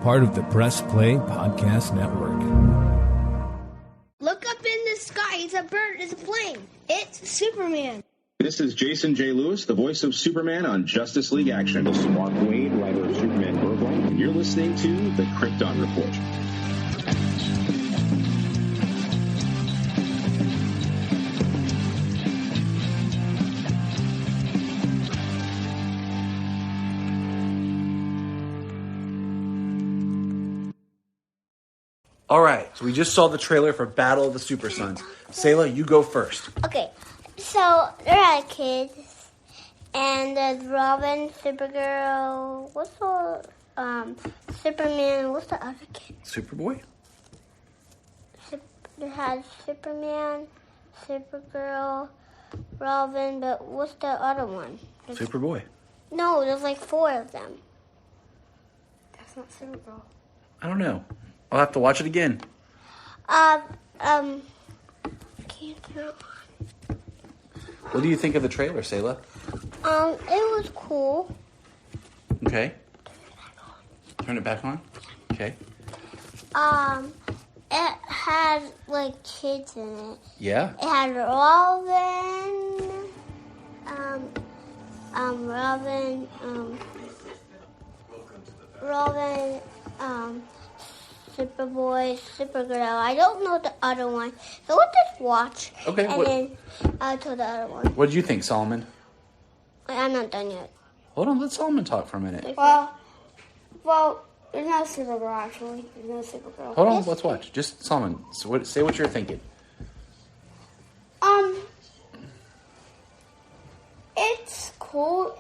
part of the Press Play Podcast Network. Look up in the sky. It's a bird. It's a plane. It's Superman. This is Jason J. Lewis, the voice of Superman on Justice League Action. This is Mark Wade, writer of Superman Burgoyne, and you're listening to the Krypton Report. All right, so we just saw the trailer for Battle of the Super Sons. Selah, you go first. Okay, so there are kids, and there's Robin, Supergirl. What's the Superman? What's the other kid? Superboy? It has Superman, Supergirl, Robin, but what's the other one? Superboy. No, there's like 4 of them. That's not Supergirl. I don't know. I'll have to watch it again. Can't do. What do you think of the trailer, Selah? It was cool. Okay. Turn it back on? Okay. It had like kids in it. Yeah? It had Robin, Superboy, Supergirl. I don't know the other one. So we'll just watch. Okay. And then I'll tell the other one. What did you think, Solomon? I'm not done yet. Hold on, let Solomon talk for a minute. Well, there's no Supergirl actually. There's no Supergirl. Hold on, let's watch. Just Solomon, say what you're thinking. It's cool.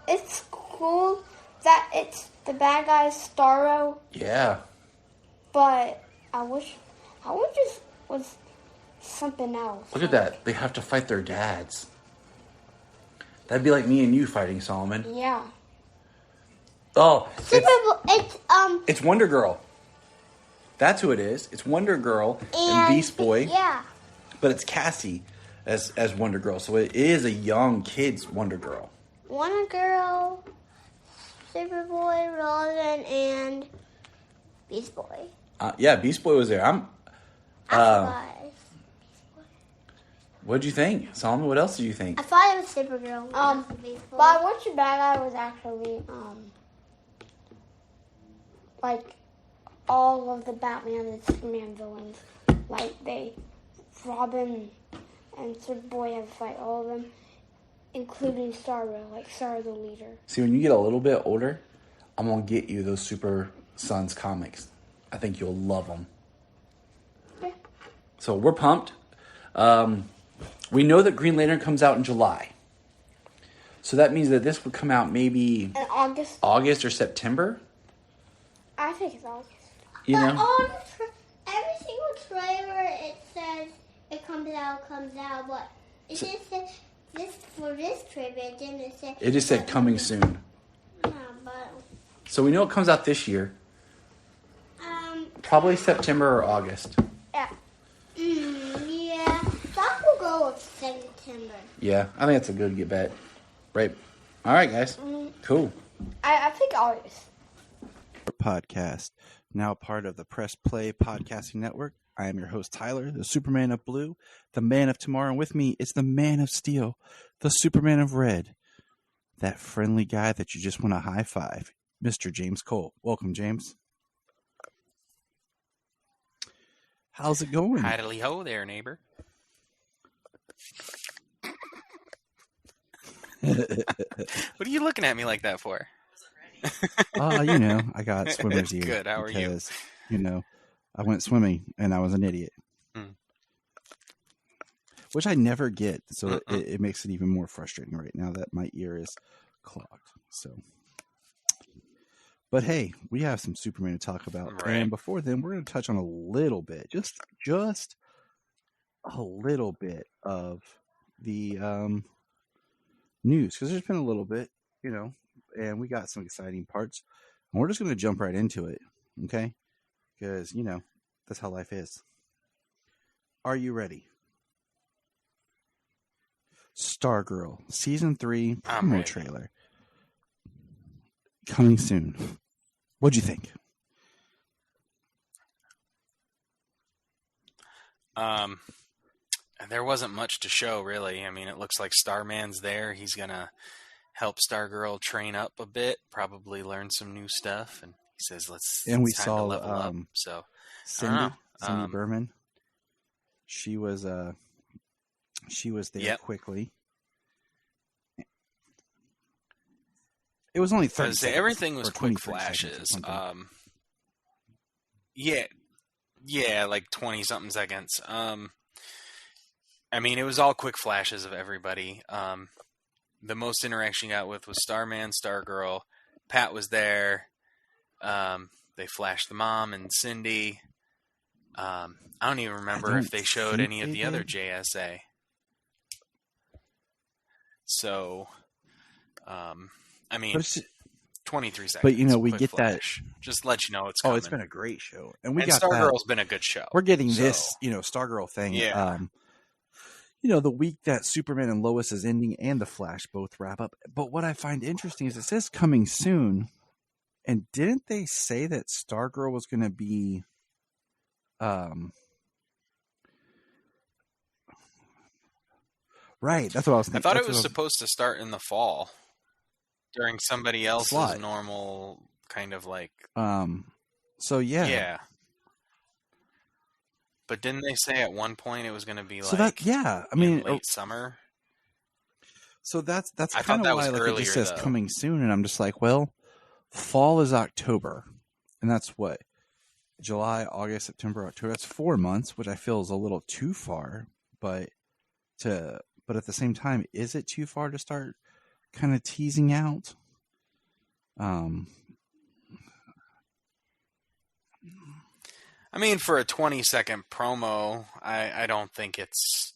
It's cool that it's the bad guy's Starro, Yeah. but I wish it was something else. Look at that. They have to fight their dads. That'd be like me and you fighting, Solomon. Yeah. Oh, It's it's Wonder Girl. That's who it is. It's Wonder Girl and Beast Boy. Yeah. But it's Cassie as Wonder Girl. So it is a young kid's Wonder Girl. Wonder Girl, Superboy, Robin, and Beast Boy. Yeah, Beast Boy was there. What'd you think, Solomon? What else did you think? I thought it was Supergirl. But I wish the bad guy was actually like all of the Batman and Superman villains. Like Robin and Superboy have to fight all of them, including Starro, like Starro the leader. See, when you get a little bit older, I'm going to get you those Super Sons comics. I think you'll love them. Yeah. So we're pumped. We know that Green Lantern comes out in July. So that means that this would come out maybe In August. August or September. I think it's August. You know? Every single trailer, it says it comes out, but it just said for this trailer, it didn't say. It just said coming soon. Yeah, but So we know it comes out this year. Probably September or August. yeah. Yeah. That will go with September. Yeah, I think that's a good bet. Right. All right, guys. Cool. I think August. Podcast, now part of the Press Play Podcasting Network. I am your host, Tyler, the Superman of Blue, the Man of Tomorrow, and with me is the Man of Steel, the Superman of Red, that friendly guy that you just want to high five, Mr. James Cole. Welcome, James. How's it going? Hidely ho there, neighbor. What are you looking at me like that for? I got swimmer's ear. Good. How are you? Because, I went swimming and I was an idiot. Which I never get. So it makes it even more frustrating right now that my ear is clogged. So, but hey, we have some Superman to talk about. Right. And before then, we're going to touch on a little bit, just a little bit of the news. Because there's been a little bit, and we got some exciting parts. And we're just going to jump right into it, okay? Because, that's how life is. Are you ready? Stargirl, Season 3 promo trailer. coming soon. What'd you think? There wasn't much to show, really. I mean, it looks like Starman's there. He's gonna help Stargirl train up a bit, probably learn some new stuff, and he says, And we it's time saw to level up. So Cindy know. Berman. She was there Yep. quickly. It was only 30 seconds. Everything was or quick 23 seconds or flashes. something. Yeah, like 20 something seconds. I mean, it was all quick flashes of everybody. The most interaction you got with was Starman, Stargirl. Pat was there. They flashed the mom and Cindy. I don't even remember if they showed any of the other JSA. So, I mean, 23 seconds. But, you know, we get flash. Just let you know it's coming. Oh, it's been a great show. And we got Stargirl's been a good show. We're getting this, Stargirl thing. Yeah. The week that Superman and Lois is ending and The Flash both wrap up. But what I find interesting is it says coming soon. And didn't they say that Stargirl was going to be right, that's what I was thinking. I thought it was supposed to start in the fall during somebody else's normal kind of like so yeah. Yeah. But didn't they say at one point it was going to be late summer? So that's I kind of why it just says coming soon, and I'm just like, well, fall is October, and that's what July, August, September, October. That's 4 months, which I feel is a little too far. But at the same time, is it too far to start kind of teasing out? I mean, for a 20-second promo, I don't think it's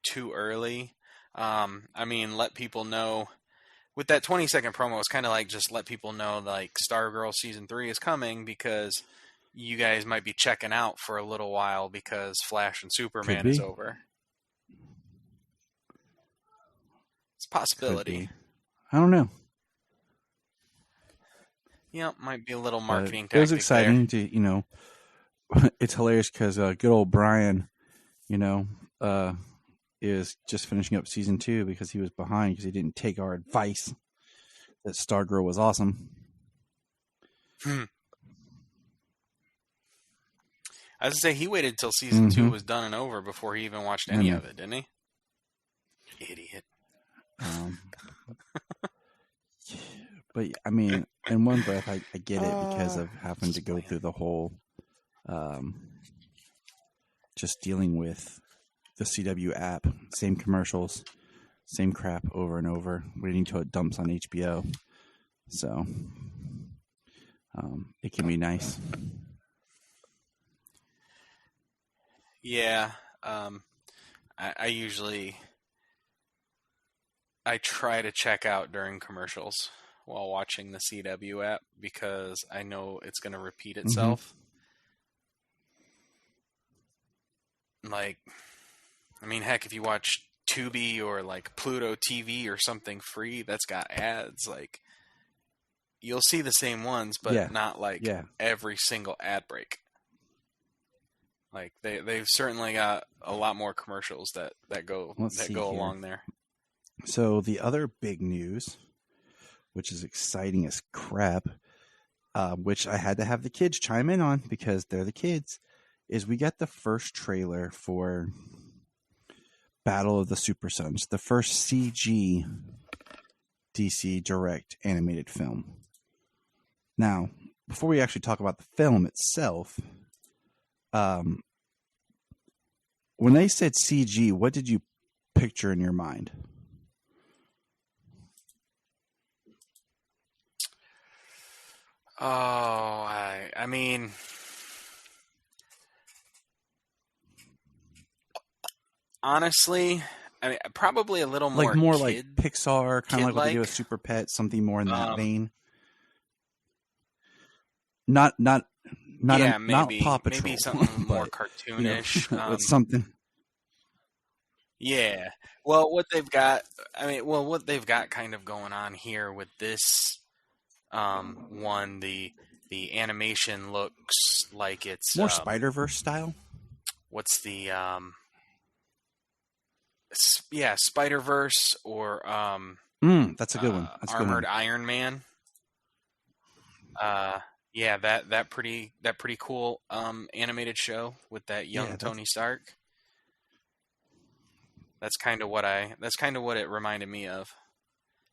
too early. I mean, let people know. With that 20-second promo, it's kind of like just let people know, like, Stargirl Season 3 is coming because you guys might be checking out for a little while because Flash and Superman is over. It's a possibility. I don't know. Yeah, might be a little marketing tactic. It was exciting to, it's hilarious because good old Brian, is just finishing up season 2 because he was behind because he didn't take our advice that Stargirl was awesome. I was going to say, he waited till season 2 was done and over before he even watched any of it, didn't he? Idiot. But, I mean, in one breath, I get it because of having to go through the whole just dealing with the CW app, same commercials, same crap over and over, waiting till it dumps on HBO. So it can be nice. Yeah, I usually try to check out during commercials while watching the CW app because I know it's going to repeat itself. Like, I mean, heck, if you watch Tubi or like Pluto TV or something free that's got ads, like, you'll see the same ones, but not like every single ad break. Like they've certainly got a lot more commercials that go along there. So the other big news, which is exciting as crap, which I had to have the kids chime in on because they're the kids, is we got the first trailer for Battle of the Super Sons, the first CG DC Direct animated film. Now, before we actually talk about the film itself, when they said CG, what did you picture in your mind? Oh, I mean, honestly, I mean, probably a little more like Pixar, kind of like what they do with Super Pet, something more in that vein. Not Paw Patrol, maybe something more cartoonish. It's something. Yeah. Well, what they've got kind of going on here with this one. The animation looks like it's More Spider-Verse style. What's the Spider-Verse or That's a good one. That's a good Armored one. Iron Man. Yeah, that pretty cool animated show with that young Tony Stark. That's kind of what it reminded me of.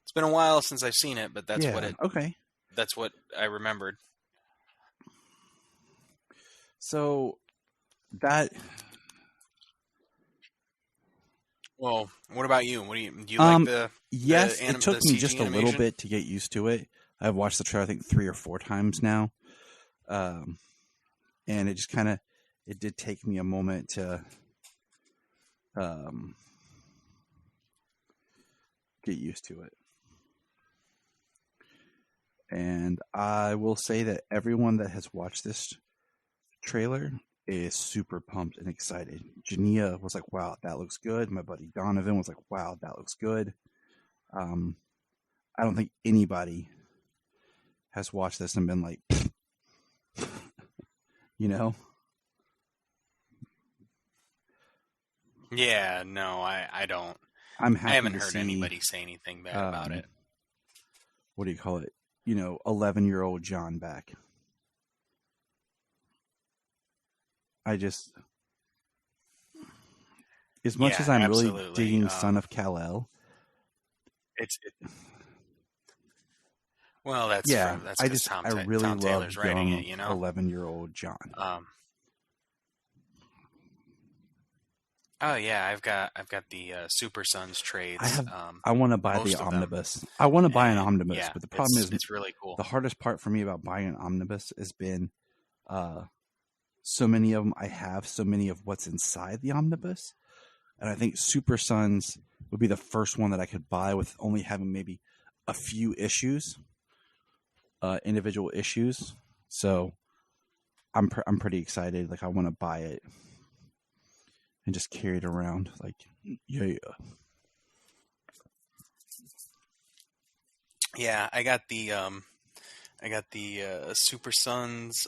It's been a while since I've seen it, but that's what I remembered. So that. Well, what about you? Do you like the? Yes, the it took the me CG just a little animation? bit to get used to it. I've watched the trailer I think 3 or 4 times now, and it just it did take me a moment to get used to it. And I will say that everyone that has watched this trailer is super pumped and excited. Jania was like, wow, that looks good. My buddy Donovan was like, wow, that looks good. I don't think anybody has watched this and been like, you know? Yeah, no, I don't. I'm happy I haven't to heard see, anybody say anything bad about it. What do you call it? 11-year-old John back. As much as I'm really digging Son of Kal-El, well, that's I really Tom love Taylor's writing young it, 11-year-old John. Oh yeah, I've got the Super Sons trades. I want to buy the omnibus. I want to buy an omnibus, but the problem is it's really cool. The hardest part for me about buying an omnibus has been so many of them. I have so many of what's inside the omnibus, and I think Super Sons would be the first one that I could buy with only having maybe a few issues, individual issues. So I'm pretty excited. Like I want to buy it and just carry it around. Like yeah. Yeah, I got the Super Sons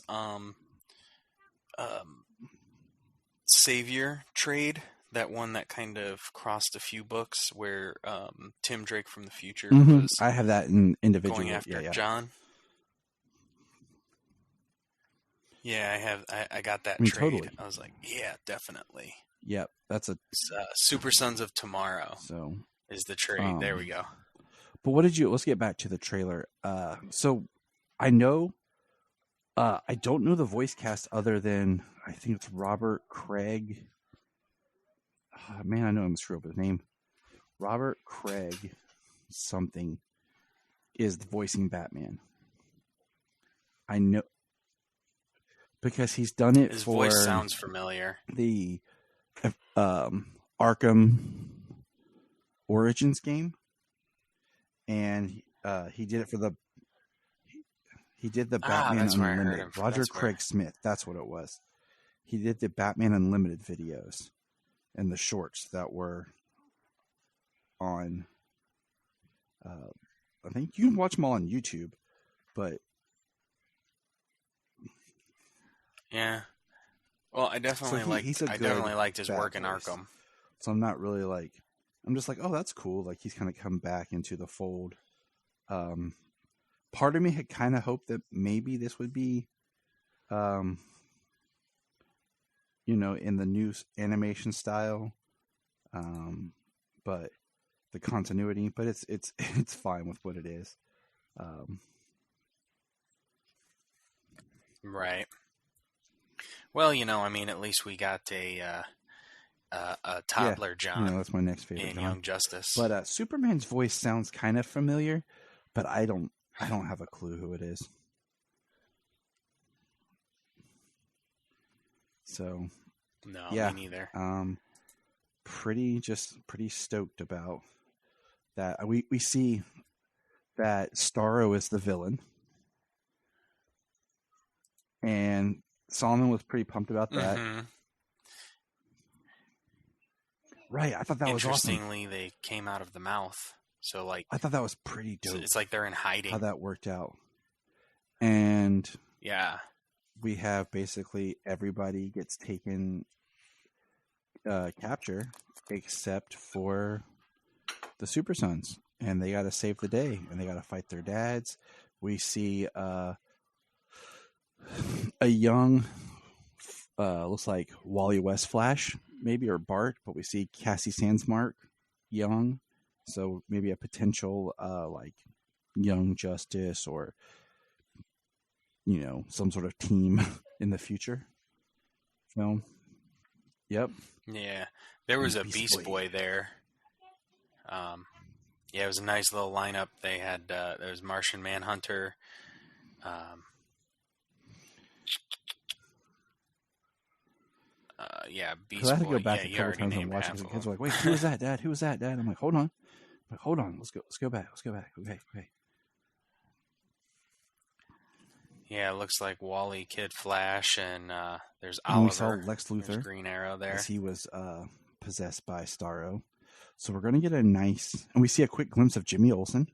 Savior trade, that one that kind of crossed a few books where Tim Drake from the future was I have that in individual going after John. Yeah, I got that trade. Totally. I was like, yeah, definitely. Yep, that's a Super Sons of Tomorrow. So is the trade. There we go. But let's get back to the trailer. So I know, I don't know the voice cast other than, I think it's Robert Craig. Man, I know I'm screwing up his name. Robert Craig something is voicing Batman. I know, because he's done it His for... His voice sounds familiar. The Arkham Origins game. And he did it for the Batman Unlimited. Roger Craig Smith, that's what it was. He did the Batman Unlimited videos and the shorts that were on. I think you can watch them all on YouTube, but yeah. Well, I definitely liked his work in Arkham. So I'm not really like. I'm just like, oh, that's cool. Like he's kind of come back into the fold. Part of me had kind of hoped that maybe this would be, in the new animation style, but the continuity. But it's fine with what it is. Right. Well, at least we got a toddler John. That's my next favorite. In Young Justice. But Superman's voice sounds kind of familiar, but I don't have a clue who it is. So no, yeah, me neither. Pretty stoked about that. We see that Starro is the villain, and Solomon was pretty pumped about that. Mm-hmm. Right, I thought that was awesome. Interestingly, they came out of the mouth, so like I thought that was pretty dope. It's like they're in hiding. How that worked out. And Yeah. we have basically everybody gets taken capture except for the Super Sons, and they got to save the day, and they got to fight their dads. We see a young, looks like Wally West Flash, maybe, or Bart, but we see Cassie Sandsmark young, so maybe a potential like Young Justice or some sort of team in the future film. Yep. Yeah. There was a Beast Beast Boy. Boy there. Yeah, it was a nice little lineup. They had there was Martian Manhunter. Yeah, Because Beast I had to Boy. go back Yeah, a you couple already times and named watch it half because the of kids them. were like, "Wait, who was that, Dad? Who was that, Dad?" I'm like, "Hold on, let's go back. Okay. Yeah, it looks like Wally, Kid Flash, and there's And we saw Oliver. Lex There's Luthor Green Arrow there. as he was possessed by Starro. So we're going to get a nice, and we see a quick glimpse of Jimmy Olsen.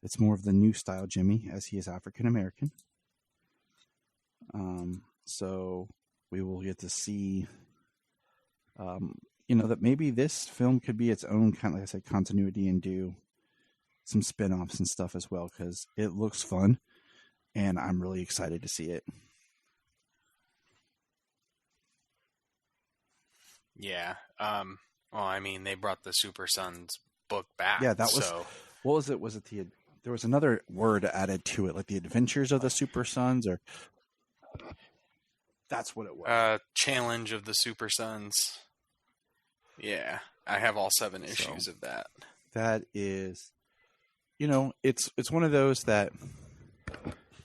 It's more of the new style Jimmy, as he is African American. So we will get to see, that maybe this film could be its own kind of, like I said, continuity and do some spin-offs and stuff as well, because it looks fun, and I'm really excited to see it. Yeah. Well, I mean, they brought the Super Sons book back. Yeah, that was. So. What was it? Was it there was another word added to it, like the Adventures of the Super Sons, or that's what it was. Challenge of the Super Sons. Yeah, I have all 7 issues of that. That is, it's one of those that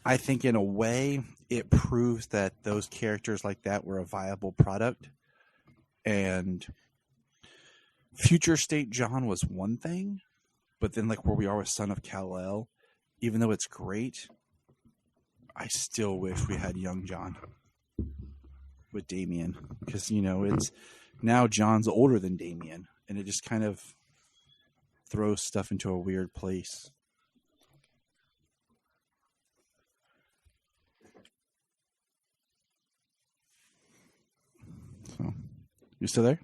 I think in a way it proves that those characters like that were a viable product. And Future State John was one thing, but then like where we are with Son of Kal-El, even though it's great, I still wish we had Young John with Damian, because it's now John's older than Damian, and it just kind of throws stuff into a weird place. So, you still there?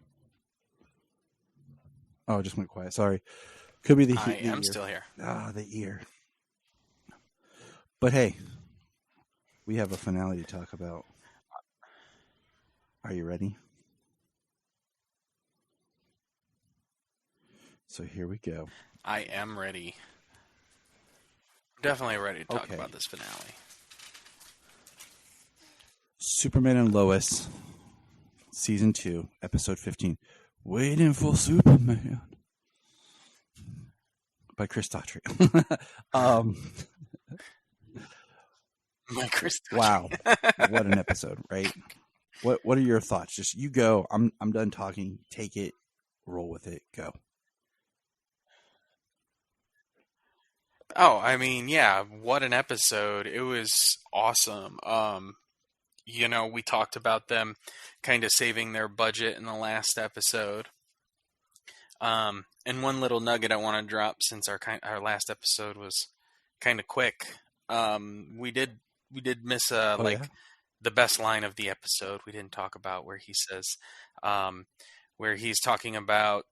Oh, it just went quiet. Sorry. Could be the I the am ear. still here. The ear. But hey, we have a finale to talk about. Are you ready? So here we go. I am ready. Definitely ready to talk Okay. about this finale. Superman and Lois, Season 2, Episode 15. Waiting for Superman. By Chris Daughtry. My Chris. Wow. What an episode, right? What are your thoughts? Just you go. I'm done talking. Take it. Roll with it. Go. Oh, I mean, yeah, what an episode. It was awesome. We talked about them kind of saving their budget in the last episode. And one little nugget I want to drop, since our last episode was kind of quick. We did miss yeah? the best line of the episode. We didn't talk about where he says, where he's talking about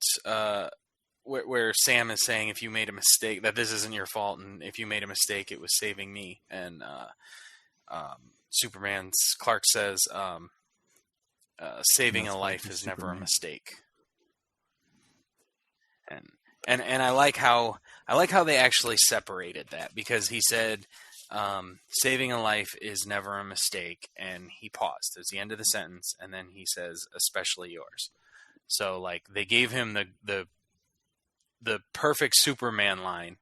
where Sam is saying, if you made a mistake, that this isn't your fault, and if you made a mistake, it was saving me. And Clark says, saving That's a why life he's is never a Superman. mistake. And I like how they actually separated that, because he said, saving a life is never a mistake, and he paused. It's the end of the sentence, and then he says, especially yours. So like they gave him the perfect Superman line,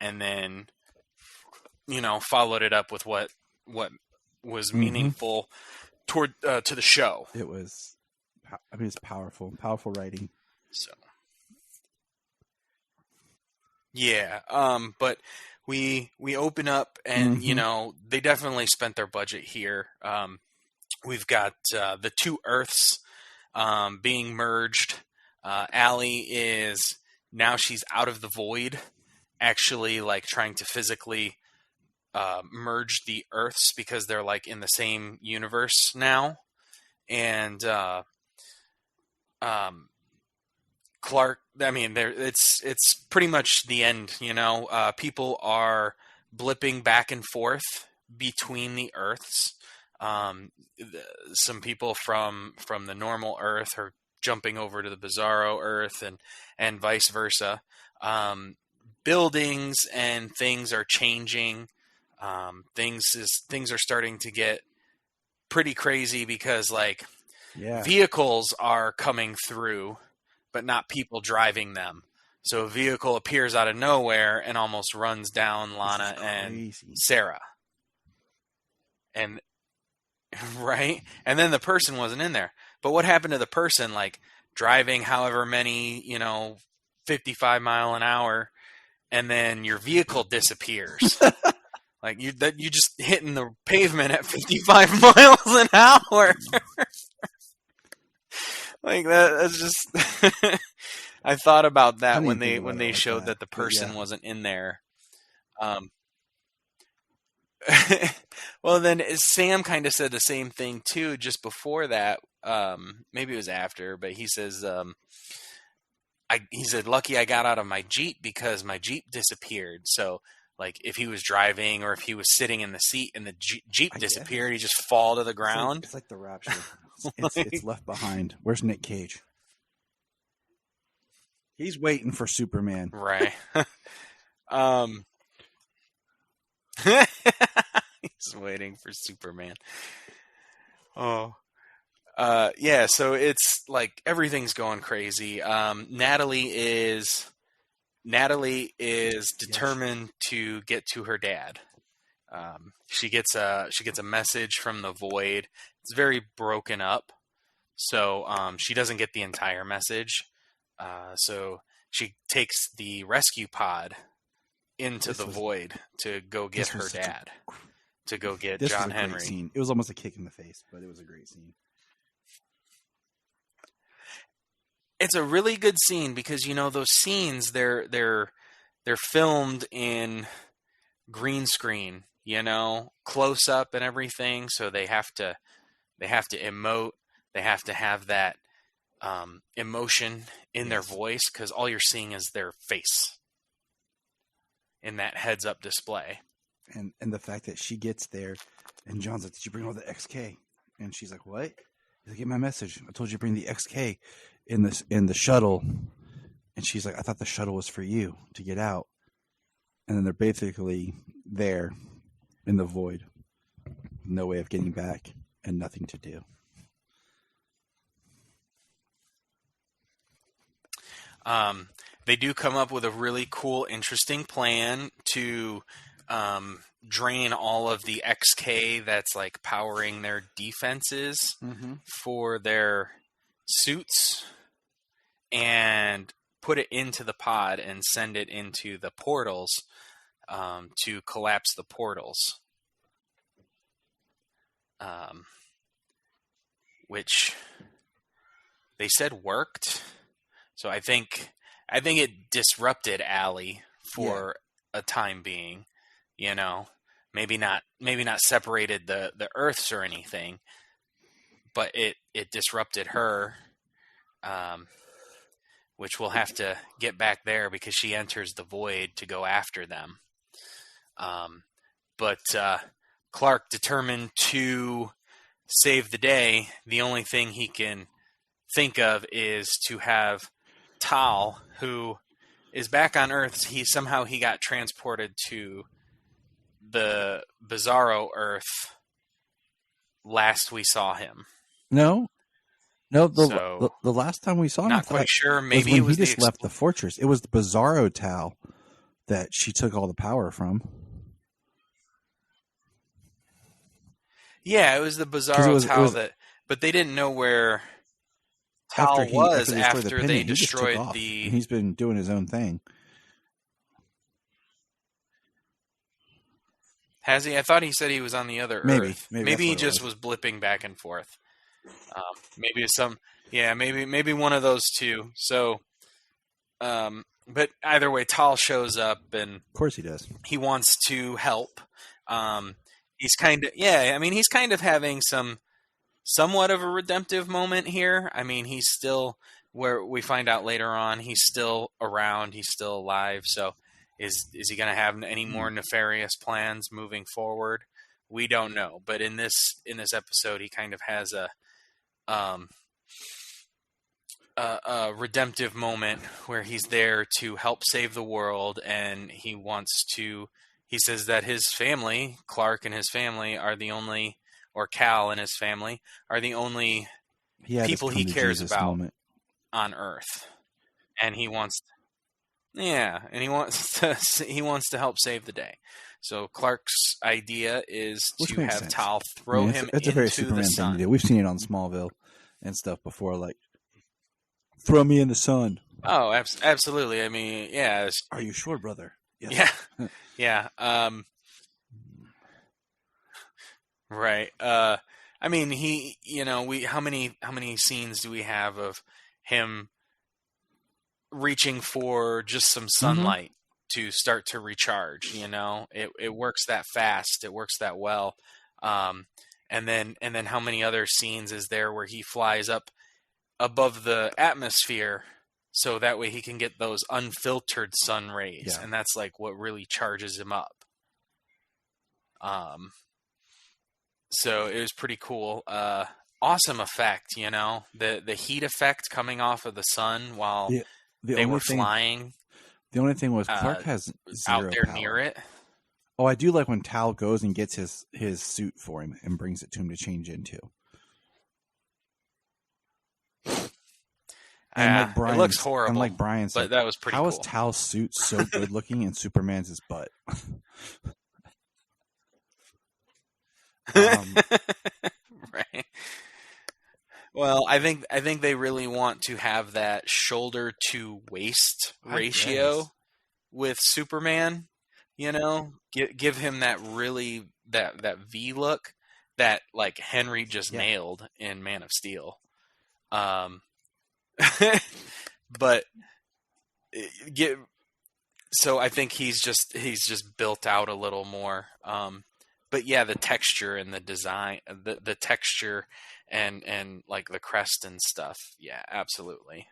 and then followed it up with what was meaningful toward to the show. It was. It's powerful writing. So yeah, but we open up, and they definitely spent their budget here. We've got the two Earths being merged. Allie she's out of the void, actually like trying to physically merged the Earths because they're like in the same universe now, and Clark. I mean, it's pretty much the end. People are blipping back and forth between the Earths. Some people from the normal Earth are jumping over to the Bizarro Earth, and vice versa. Buildings and things are changing. Things are starting to get pretty crazy because like vehicles are coming through, but not people driving them. So a vehicle appears out of nowhere and almost runs down Lana and Sarah. And right? And then the person wasn't in there. But what happened to the person like driving however many, 55 mile an hour, and then your vehicle disappears? Like you just hitting the pavement at 55 miles an hour. Like that's just I thought about that when they showed that the person wasn't in there. Well, then Sam kind of said the same thing too just before that. Maybe it was after, but he says he said, "Lucky I got out of my Jeep because my Jeep disappeared." So like if he was driving or if he was sitting in the seat and the Jeep disappeared, he just fall to the ground. It's like the Rapture. It's Left Behind. Where's Nick Cage? He's waiting for Superman. Right. He's waiting for Superman. Oh. Yeah, so it's like everything's going crazy. Natalie is determined to get to her dad. She gets a message from the Void. It's very broken up, so she doesn't get the entire message. So she takes the rescue pod into the Void to go get her dad, to go get John Henry. Scene. It was almost a kick in the face, but it was a great scene. It's a really good scene because those scenes they're filmed in green screen, close up and everything. So they have to emote. They have to have that emotion in their voice because all you're seeing is their face in that heads up display. And the fact that she gets there, and John's like, "Did you bring all the XK?" And she's like, "What?" He's like, "Get my message. I told you to bring the XK in the shuttle." And she's like, "I thought the shuttle was for you to get out." And then they're basically there in the Void, no way of getting back and nothing to do. They do come up with a really cool, interesting plan to drain all of the XK that's like powering their defenses for their suits and put it into the pod and send it into the portals to collapse the portals. Which they said worked. So I think it disrupted Allie for a time being, maybe not separated the Earths or anything, but it disrupted her, which we'll have to get back there because she enters the Void to go after them. But Clark, determined to save the day, the only thing he can think of is to have Tal, who is back on Earth. He got transported to the Bizarro Earth last we saw him. No. The last time we saw him, not quite sure. Maybe when it was he just left the fortress. It was the Bizarro Tal that she took all the power from. Yeah, it was the Bizarro Tal but they didn't know where Tal was after they destroyed the. He's been doing his own thing. Has he? I thought he said he was on the other Earth. Maybe he just was blipping back and forth. Maybe maybe one of those two. So, but either way, Tal shows up, and of course he does. He wants to help, He's kind of he's kind of having somewhat of a redemptive moment here. I mean, he's still, where we find out later on, he's still around, he's still alive. So is he going to have any more nefarious plans moving forward? We don't know. But in this episode, he kind of has a redemptive moment where he's there to help save the world, and he says that his family, Clark and his family, are the only, or Cal and his family are the only people he cares about on Earth, and he wants to help save the day. So Clark's idea is to have sense. Tal throw him into a very the Superman sun. thing to do. We've seen it on Smallville and stuff before, like, throw me in the sun. Oh, absolutely. I mean, yeah. Are you sure, brother? Yes. Yeah. Right. I mean, how many scenes do we have of him reaching for just some sunlight to start to recharge? It works that fast. It works that well. And then how many other scenes is there where he flies up above the atmosphere so that way he can get those unfiltered sun rays, and that's like what really charges him up. So it was pretty cool. Awesome effect, the heat effect coming off of the sun while they were flying. The only thing was Clark has zero out there power. near it. Oh, I do like when Tal goes and gets his suit for him and brings it to him to change into. And like Brian's, it looks horrible. And like Brian said, but that was pretty how cool. is Tal's suit so good looking and Superman's his butt? Right. Well, I think they really want to have that shoulder to waist ratio with Superman. Give him that really that V look that like Henry just nailed in Man of Steel. But so I think he's just built out a little more. But yeah, the texture and the design, the texture and like the crest and stuff. Yeah, absolutely.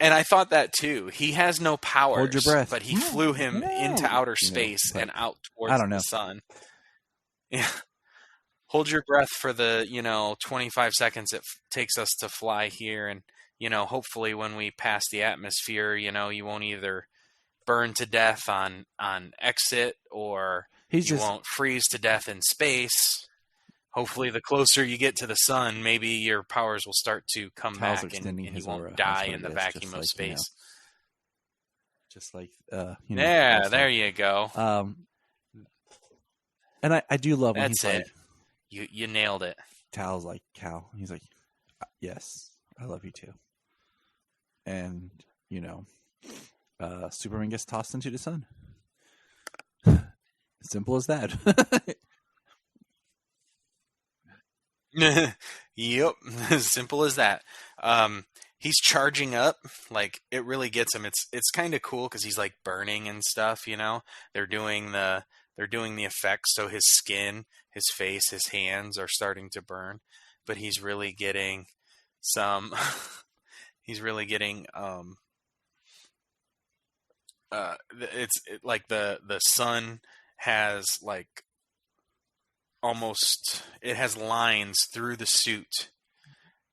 And I thought that too. He has no powers. Hold your breath. But he flew him into outer space and out towards the sun. Yeah. Hold your breath for the 25 seconds it takes us to fly here, and hopefully when we pass the atmosphere, you won't either burn to death on exit, or won't freeze to death in space. Hopefully the closer you get to the sun, maybe your powers will start to come back and you won't die in the vacuum of space. Just like yeah, there you go. And I do love when that's he's it. Like, you nailed it. Tal's like, Cal. He's like, yes, I love you too. And Superman gets tossed into the sun. Simple as that. Yep, as simple as that. He's charging up, like it really gets him. It's kind of cool because he's like burning and stuff. They're doing the effects, so his skin, his face, his hands are starting to burn, but he's really getting some. He's really getting like the sun has like almost, it has lines through the suit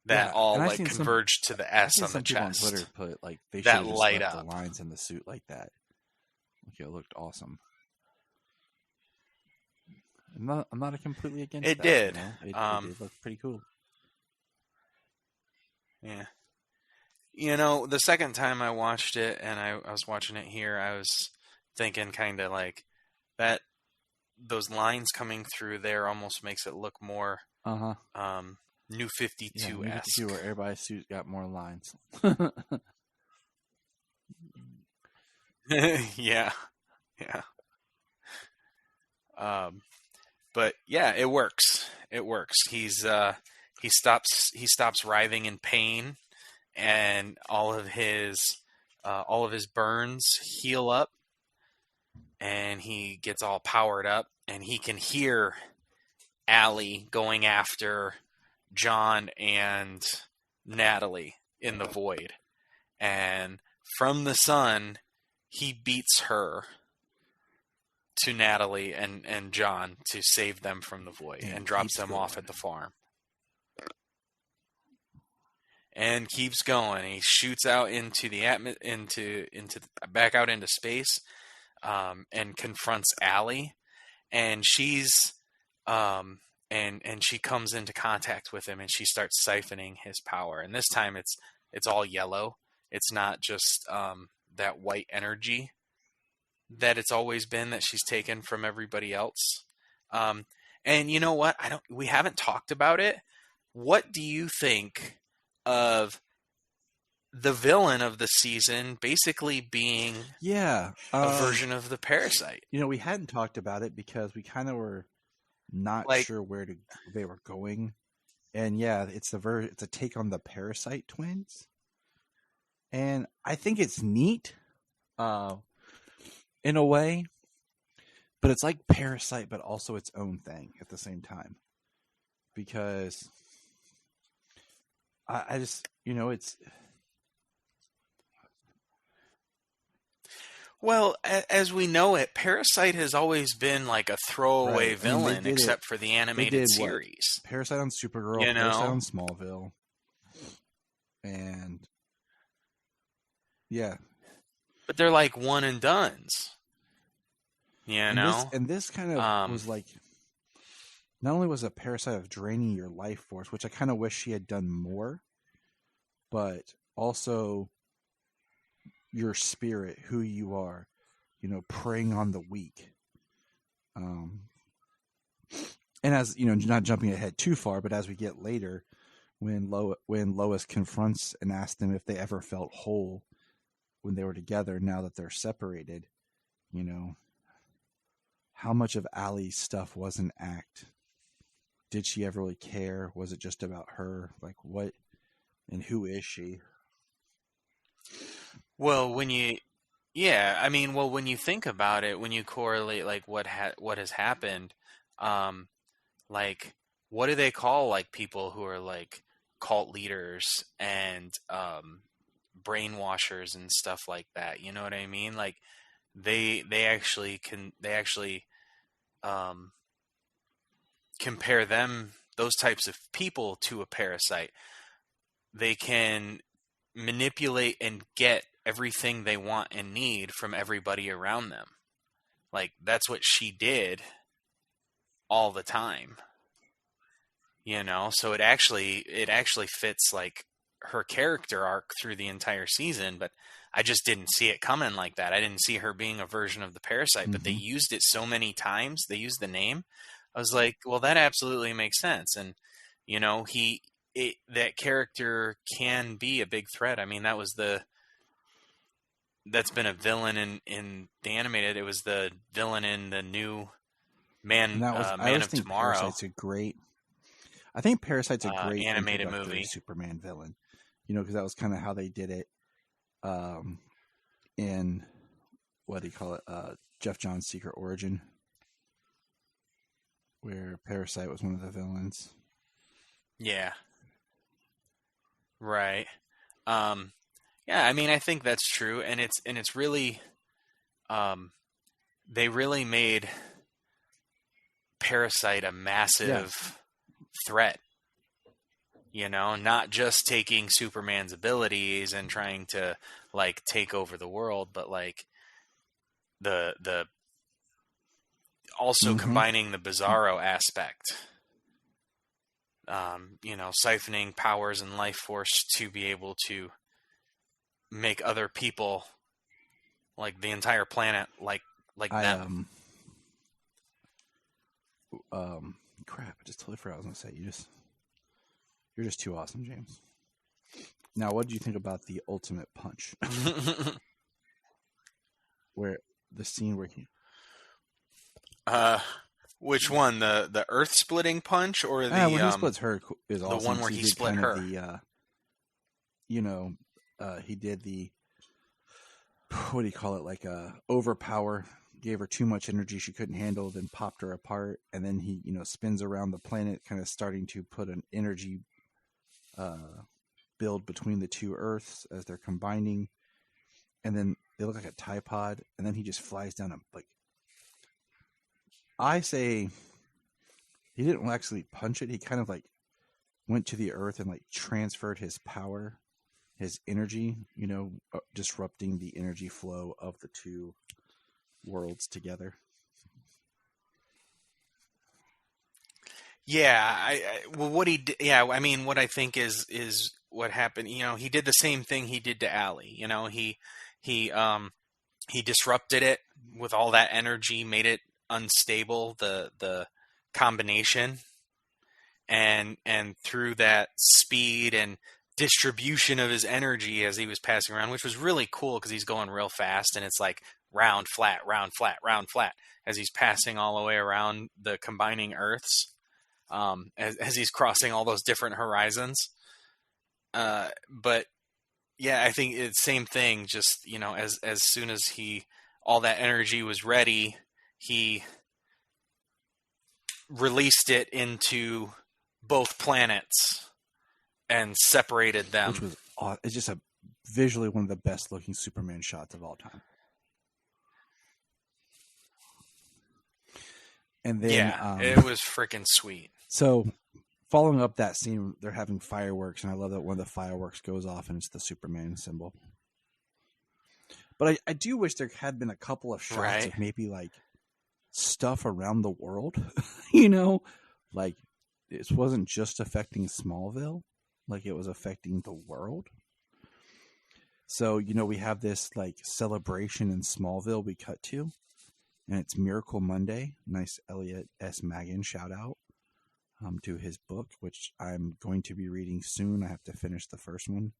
that all like converge to the S on the chest. On Twitter put like they that should light left up the lines in the suit like that. Like it looked awesome. I'm not completely against it. That, did. It did look pretty cool. Yeah. The second time I watched it, and I was watching it here, I was thinking kind of like that. Those lines coming through there almost makes it look more New 52-esque. Where everybody's suit got more lines. Yeah. But yeah, it works. He stops writhing in pain, and all of his burns heal up. and he gets all powered up, and he can hear Allie going after John and Natalie in the void. And from the sun, he beats her to Natalie and John to save them from the void, and drops them off at the farm. And keeps going. He shoots out into the back out into space, and confronts Allie, and she's and she comes into contact with him, and she starts siphoning his power. And this time it's all yellow. It's not just that white energy that it's always been that she's taken from everybody else. And you know what? We haven't talked about it. What do you think of the villain of the season basically being a version of the Parasite? We hadn't talked about it because we kind of were not sure where they were going. And it's a take on the Parasite twins. And I think it's neat in a way, but it's like Parasite, but also its own thing at the same time. Because I just, it's... Well, as we know it, Parasite has always been like a throwaway villain, except for the animated series. Parasite on Supergirl, Parasite on Smallville. And... yeah. But they're like one and dones. And this kind of was like, not only was a Parasite of draining your life force, which I kind of wish she had done more, but also your spirit, who you are, preying on the weak. And as, not jumping ahead too far, but as we get later, when Lois confronts and asks them if they ever felt whole when they were together, now that they're separated, how much of Allie's stuff was an act? Did she ever really care? Was it just about her? Like, what and who is she? Well, when you think about it, when you correlate like what has happened, like what do they call like people who are like cult leaders and brainwashers and stuff like that? You know what I mean? Like they actually compare those types of people to a parasite. They can manipulate and get everything they want and need from everybody around them. Like that's what she did all the time. So it actually fits like her character arc through the entire season, but I just didn't see it coming like that. I didn't see her being a version of the Parasite, but they used it so many times. They used the name. I was like, well, that absolutely makes sense. And, that character can be a big threat. I mean, that's been a villain in the animated. It was the villain in the new Man of Tomorrow. I think Parasite's a great animated movie Superman villain. Because that was kind of how they did it in, what do you call it, Jeff Johns' Secret Origin, where Parasite was one of the villains. Yeah. Right. Yeah, I mean, I think that's true, and it's really, they really made Parasite a massive threat. Not just taking Superman's abilities and trying to like take over the world, but like the also combining the Bizarro aspect. Siphoning powers and life force to be able to make other people, like the entire planet, like them. Crap! I just totally forgot what I was going to say. You're just too awesome, James. Now, what did you think about the ultimate punch? Where the scene where he... which one? The earth splitting punch or the when he splits her is awesome. The one where he split her. He did the, what do you call it? Like overpower gave her too much energy she couldn't handle, then popped her apart, and then he, spins around the planet, kind of starting to put an energy build between the two Earths as they're combining, and then they look like a Tide Pod, and then he just flies down and I say he didn't actually punch it. He kind of went to the Earth and transferred his power, his energy, disrupting the energy flow of the two worlds together. Yeah, well, what he did, yeah, I mean, what I think is what happened. He did the same thing he did to Allie. He disrupted it with all that energy, made it unstable, the combination, and through that speed and distribution of his energy as he was passing around, which was really cool because he's going real fast, and it's like round, flat, round, flat, round, flat as he's passing all the way around the combining Earths, as he's crossing all those different horizons. But yeah, I think it's same thing. Just as soon as all that energy was ready, he released it into both planets and separated them. Which was it's just visually one of the best looking Superman shots of all time. And then it was freaking sweet. So following up that scene, they're having fireworks, and I love that one of the fireworks goes off and it's the Superman symbol. But I do wish there had been a couple of shots of maybe stuff around the world, it wasn't just affecting Smallville, it was affecting the world. So, we have this celebration in Smallville we cut to, and it's Miracle Monday. Nice Elliot S. Maggin shout out to his book, which I'm going to be reading soon. I have to finish the first one.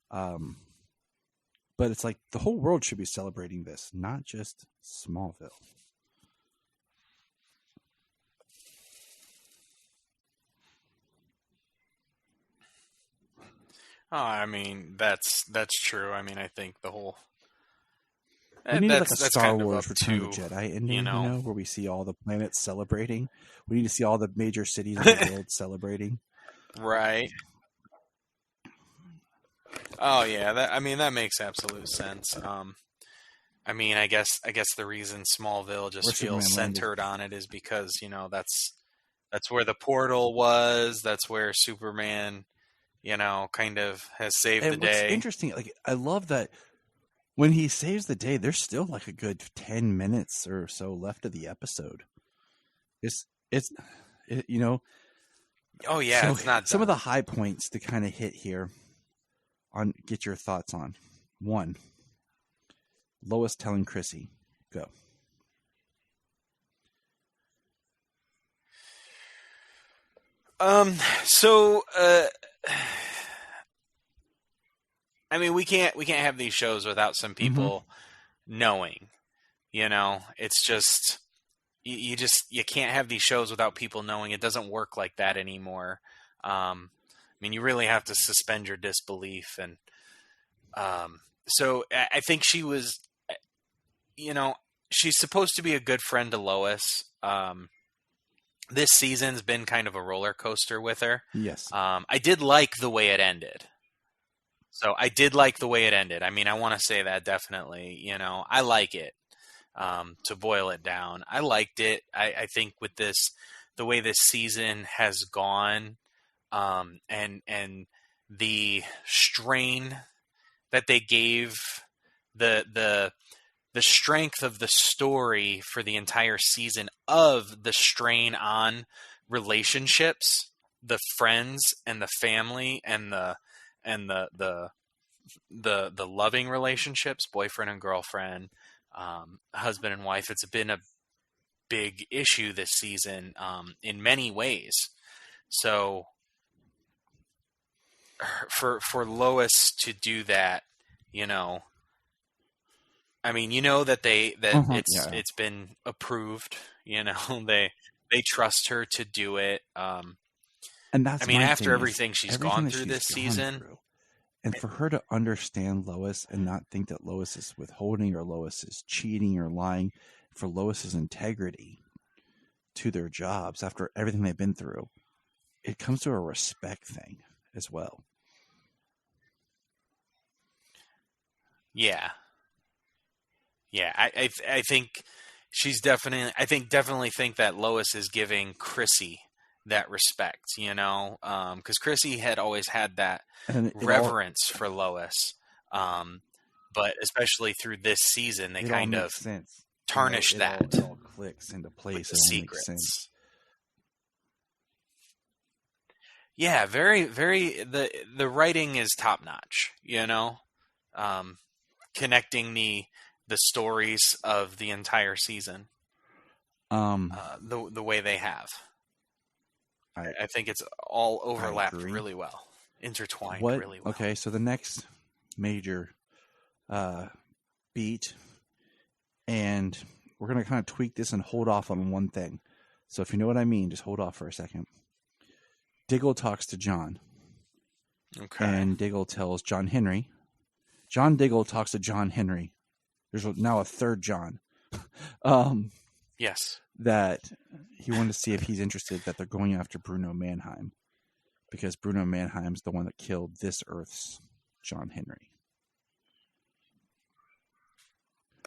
But it's the whole world should be celebrating this, not just Smallville. Oh, I mean, that's true. I mean, I think the whole... We need a Star Wars Return of the Jedi ending, where we see all the planets celebrating. We need to see all the major cities in the world celebrating. Right. Oh yeah, that makes absolute sense. I mean, I guess the reason Smallville just feels centered on it is because that's where the portal was. That's where Superman, kind of has saved the day. What's interesting, I love that when he saves the day, there's still a good 10 minutes or so left of the episode. Oh yeah, so it's not some of the high points to kind of hit here. Get your thoughts on. 1, Lois telling Chrissy, go. So I mean, we can't have these shows without some people knowing. It's just you can't have these shows without people knowing. It doesn't work like that anymore. I mean, you really have to suspend your disbelief, and so I think she was, she's supposed to be a good friend to Lois. This season's been kind of a roller coaster with her. Yes. I did like the way it ended. I mean, I want to say that definitely, I like it. To boil it down, I liked it. I think with the way this season has gone, and the strain that they gave, the strength of the story for the entire season of the strain on relationships, the friends and the family and the loving relationships, boyfriend and girlfriend, husband and wife. It's been a big issue this season, in many ways. So for Lois to do that, I mean, that it's been approved, they trust her to do it. And that's, I mean, after everything she's gone through this season. And for her to understand Lois and not think that Lois is withholding or Lois is cheating or lying, for Lois's integrity to their jobs after everything they've been through. It comes to a respect thing as well. Yeah. Yeah, I think she's definitely think that Lois is giving Chrissy that respect, because Chrissy had always had that And reverence for Lois, but especially through this season, they it kind all of makes sense. tarnish that It all clicks into place. with the It all makes sense. secrets. Yeah, very, very. The writing is top notch. Connecting the stories of the entire season. The way they have. I think it's all overlapped really well, intertwined really well. Okay, so the next major beat, and we're going to kind of tweak this and hold off on one thing. So if you know what I mean, just hold off for a second. Diggle talks to John. Okay. And Diggle tells John Henry. John Diggle talks to John Henry. There's now a third John. Yes. That he wanted to see if he's interested that they're going after Bruno Mannheim, because Bruno Mannheim's the one that killed this Earth's John Henry.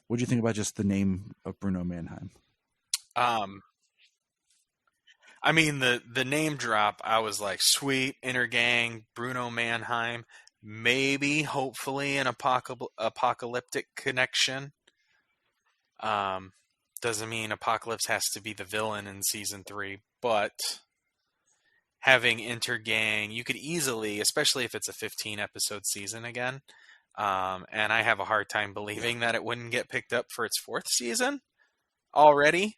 What do you think about just the name of Bruno Mannheim? I mean, the name drop, I was like, sweet, Intergang, Bruno Mannheim, maybe, hopefully, an apocalyptic connection. Doesn't mean Apocalypse has to be the villain in season 3, but having Intergang, you could easily, especially if it's a 15-episode season again, and I have a hard time believing that it wouldn't get picked up for its 4th season already.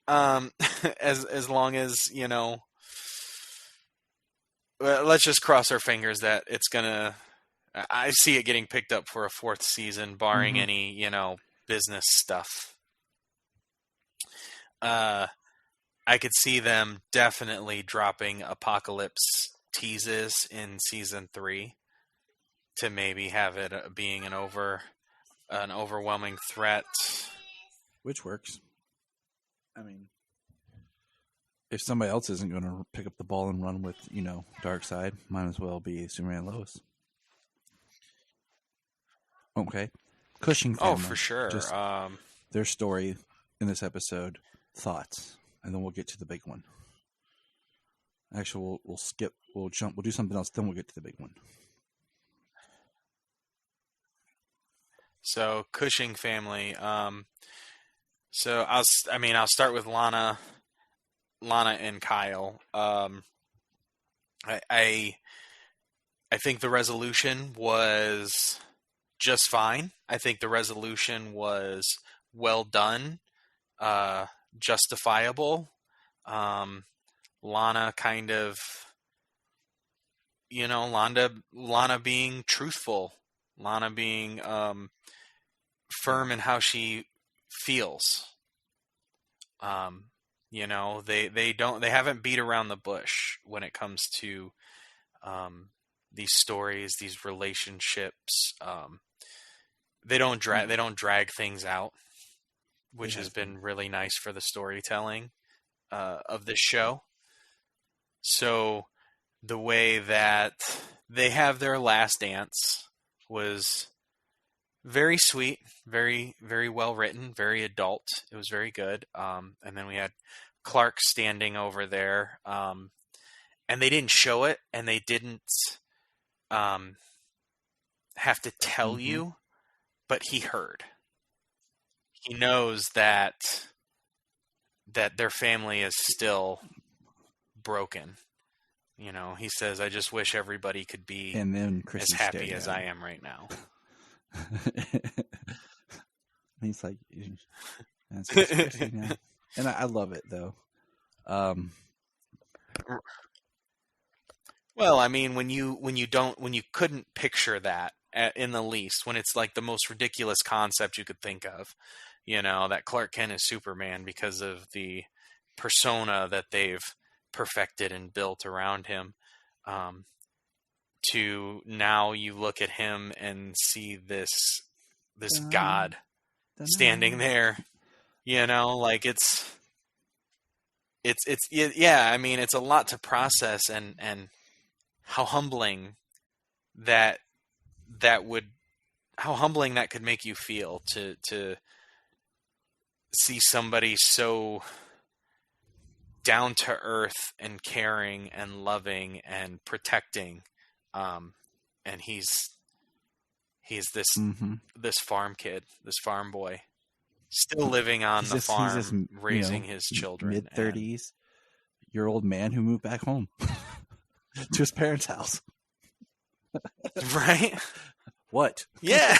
As long as, let's just cross our fingers that it's gonna, I see it getting picked up for a 4th season, barring any, business stuff. I could see them definitely dropping Apocalypse teases in season 3 to maybe have it being an overwhelming threat. Which works. I mean, if somebody else isn't going to pick up the ball and run with, Darkseid, might as well be Superman Lois. Okay. Cushing family. Oh, for sure. Just their story in this episode, thoughts, and then we'll get to the big one. Actually, we'll skip, we'll jump, we'll do something else, then we'll get to the big one. So, Cushing family. So I'll start with Lana and Kyle. I think the resolution was just fine. I think the resolution was well done, justifiable. Lana kind of, Lana being truthful, Lana being firm in how she feels. They haven't beat around the bush when it comes to these stories, these relationships. They don't drag things out, which has been really nice for the storytelling of this show. So the way that they have their last dance was very sweet, very, very well written, very adult. It was very good. And then we had Clark standing over there, and they didn't show it, and they didn't have to tell you, but he heard. He knows that their family is still broken. He says, "I just wish everybody could be and then as happy as I am right now." He's like, that's now. And I love it though. Well, I mean, when you couldn't picture that in the least, when it's like the most ridiculous concept you could think of, that Clark Kent is Superman because of the persona that they've perfected and built around him. To now you look at him and see this God standing there You know, like yeah, I mean, it's a lot to process, and how humbling that that would how humbling that could make you feel to see somebody so down to earth and caring and loving and protecting, and he's this Mm-hmm. this farm kid, this farm boy, still living on the He's farm, this, raising his children. mid-30s-year-old man who moved back home to his parents' house. Right? What? Yeah.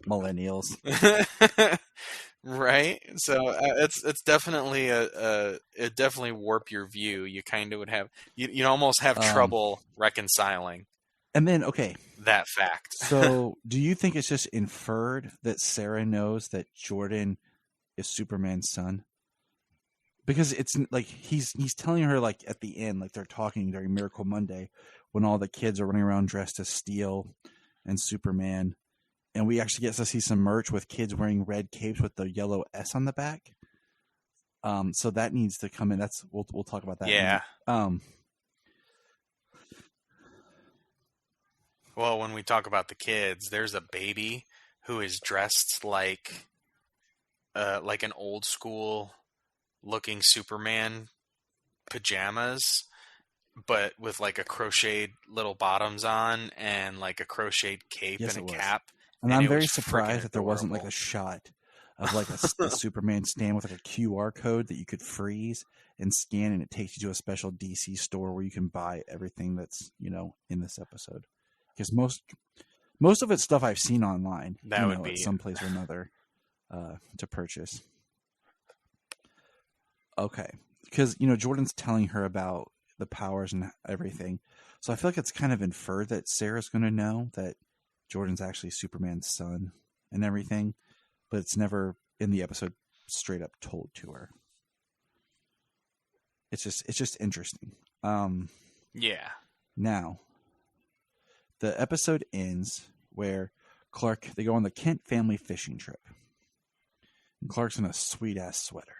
Millennials. Right. So it's definitely it definitely warp your view. You kind of would have you almost have trouble reconciling And then, okay, that fact. so do you think it's just inferred that Sarah knows that Jordan is Superman's son? Because it's like he's telling her, like, at the end, like they're talking during Miracle Monday when all the kids are running around dressed as Steel and Superman, and we actually get to see some merch with kids wearing red capes with the yellow S on the back. So that needs to come in. We'll talk about that. Yeah. In a minute. Well, when we talk about the kids, there's a baby who is dressed like an old school looking Superman pajamas, but with like a crocheted little bottoms on and like a crocheted cape Yes, and it a was. cap. And it I'm very was surprised freaking that there wasn't like adorable. a shot of like a Superman stand with like a QR code that you could freeze and scan, and it takes you to a special DC store where you can buy everything that's, in this episode. Because most of it's stuff I've seen online, That would be at some place or another, to purchase. Okay, because Jordan's telling her about the powers and everything, so I feel like it's kind of inferred that Sarah's going to know that Jordan's actually Superman's son and everything, but it's never in the episode straight up told to her. It's just interesting. Yeah. Now, the episode ends where they go on the Kent family fishing trip. And Clark's in a sweet ass sweater.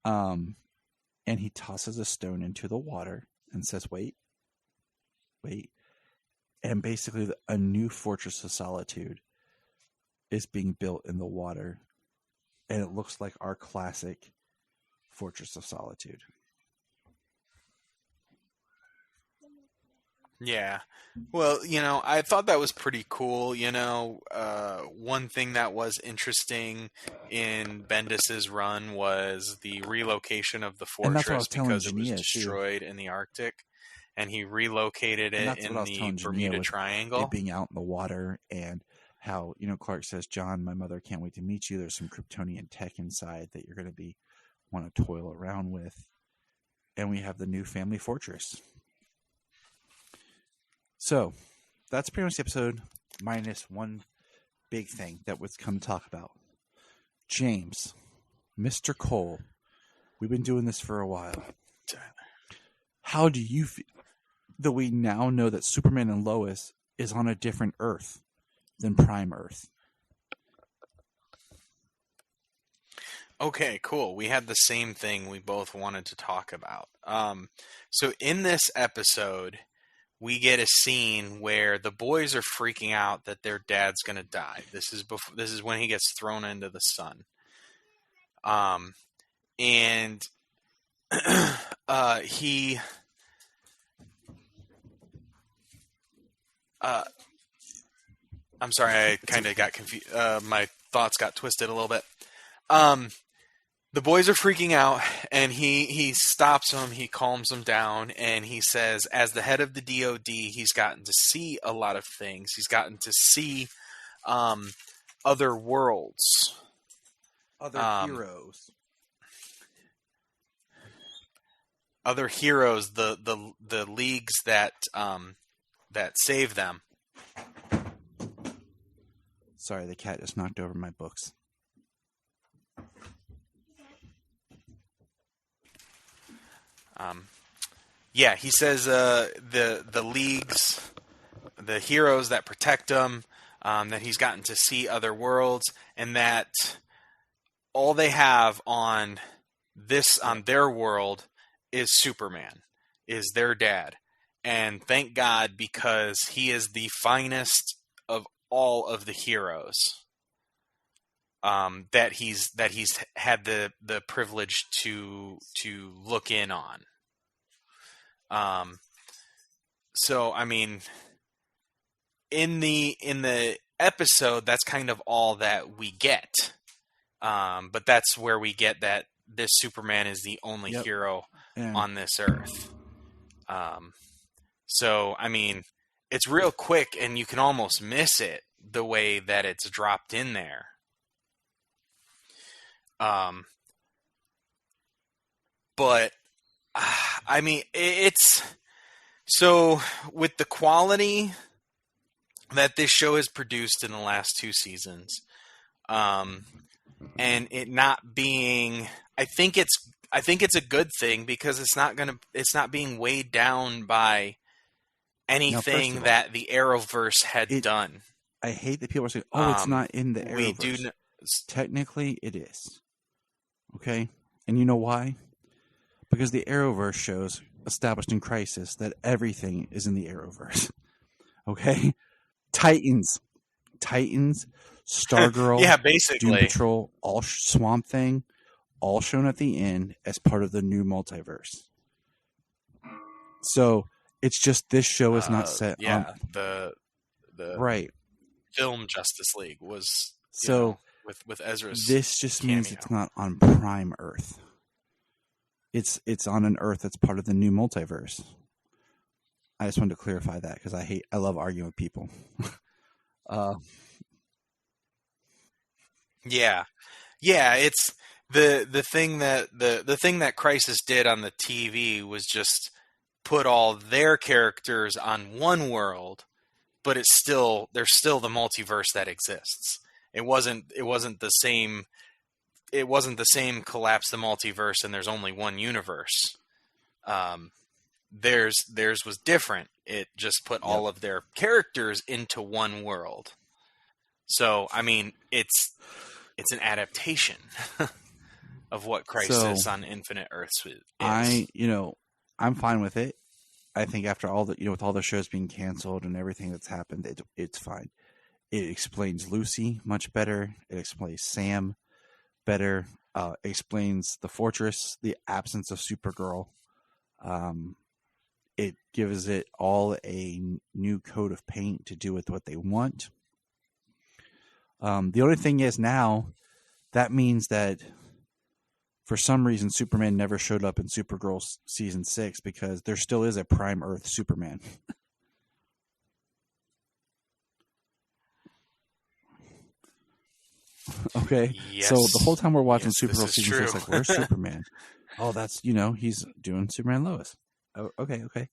And he tosses a stone into the water and says, wait. And basically a new Fortress of Solitude is being built in the water. And it looks like our classic Fortress of Solitude. Yeah. Well, I thought that was pretty cool. One thing that was interesting in Bendis's run was the relocation of the And that's what I fortress was telling because it was Jania, too. destroyed in the Arctic, and he relocated And it that's in what I was the telling Jania Bermuda with Triangle. it being out in the water, and how, Clark says, John, my mother can't wait to meet you. There's some Kryptonian tech inside that you're going to want to toil around with. And we have the new family fortress. So that's pretty much the episode, minus one big thing that was come to talk about. James, Mr. Cole, we've been doing this for a while. How do you feel that we now know that Superman and Lois is on a different Earth than Prime Earth? Okay, cool. We had the same thing we both wanted to talk about. So in this episode, we get a scene where the boys are freaking out that their dad's going to die. This is when he gets thrown into the sun. And he I'm sorry, I kind of got confused. My thoughts got twisted a little bit. The boys are freaking out, and he stops them, he calms them down, and he says, as the head of the DOD, he's gotten to see a lot of things. He's gotten to see other worlds. Other heroes. Other heroes, the leagues that save them. Sorry, the cat just knocked over my books. Yeah, he says the leagues, the heroes that protect them, that he's gotten to see other worlds, and that all they have on their world is Superman, is their dad. And thank God, because he is the finest of all of the heroes that he's had the privilege to look in on. So I mean, in the episode, that's kind of all that we get. But that's where we get that this Superman is the only hero on this earth. So, I mean, it's real quick, and you can almost miss it the way that it's dropped in there. But, I mean, it's... So, with the quality that this show has produced in the last 2 seasons, and it not being... I think it's a good thing, because it's not being weighed down by anything that the Arrowverse had done. I hate that people are saying, "Oh, it's not in the Arrowverse." Technically, it is. Okay, and you know why? Because the Arrowverse shows established in Crisis that everything is in the Arrowverse. Okay, Titans, Stargirl, yeah, basically, Doom Patrol, all Swamp Thing, all shown at the end as part of the new multiverse. So it's just this show is not set on the right film Justice League was with Ezra's. This just cameo. means it's not on Prime Earth. It's on an Earth that's part of the new multiverse. I just wanted to clarify that because I love arguing with people. Yeah, it's the thing that the thing that Crisis did on the TV was just put all their characters on one world, but there's still the multiverse that exists. It wasn't the same. It wasn't the same collapse the multiverse and there's only one universe. Theirs was different. It just put all of their characters into one world. So I mean, it's an adaptation of what Crisis on Infinite Earths is. I'm fine with it. I think after all the with all the shows being canceled and everything that's happened, it's fine. It explains Lucy much better. It explains Sam better. It explains the Fortress, the absence of Supergirl. It gives it all a new coat of paint to do with what they want. The only thing is now that means that for some reason Superman never showed up in Supergirl season 6 because there still is a Prime Earth Superman. Okay. Yes. So the whole time we're watching Supergirl this is season 6, true. like, where's Superman? Oh, that's, he's doing Superman Lois. Oh, okay.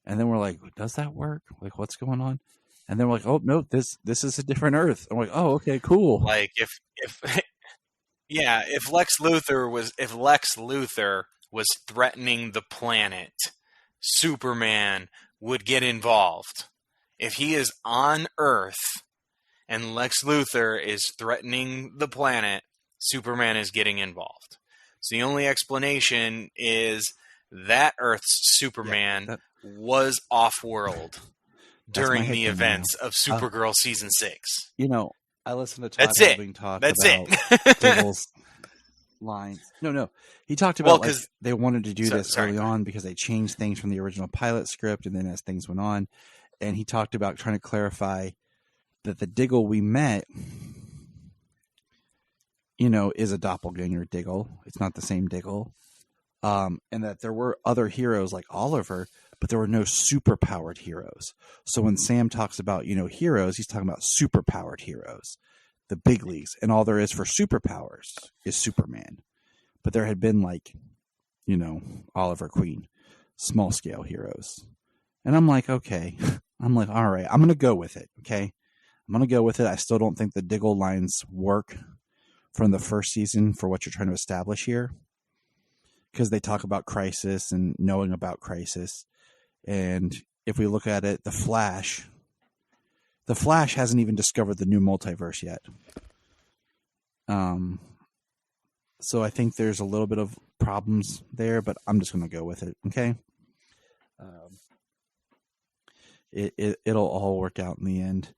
And then we're like, does that work? Like, what's going on? And then we're like, oh, no, this is a different Earth. I'm like, oh, okay, cool. Like if Lex Luthor was threatening the planet, Superman would get involved. If he is on Earth and Lex Luthor is threatening the planet, Superman is getting involved. So the only explanation is that Earth's Superman was off-world during the events of Supergirl season 6. I listened to Todd Helbing talk That's about Diggle's lines. No. He talked about they wanted to do this early on because they changed things from the original pilot script, and then as things went on, and he talked about trying to clarify that the Diggle we met, is a doppelganger Diggle. It's not the same Diggle. And that there were other heroes like Oliver, but there were no superpowered heroes. So when Sam talks about, heroes, he's talking about superpowered heroes, the big leagues. And all there is for superpowers is Superman. But there had been Oliver Queen, small scale heroes. And I'm like, okay. I'm like, all right, I'm going to go with it. Okay. I'm going to go with it. I still don't think the Diggle lines work from the first season for what you're trying to establish here. Because they talk about Crisis and knowing about Crisis. And if we look at it, the Flash the Flash hasn't even discovered the new multiverse yet. So I think there's a little bit of problems there, but I'm just going to go with it. Okay. It'll all work out in the end.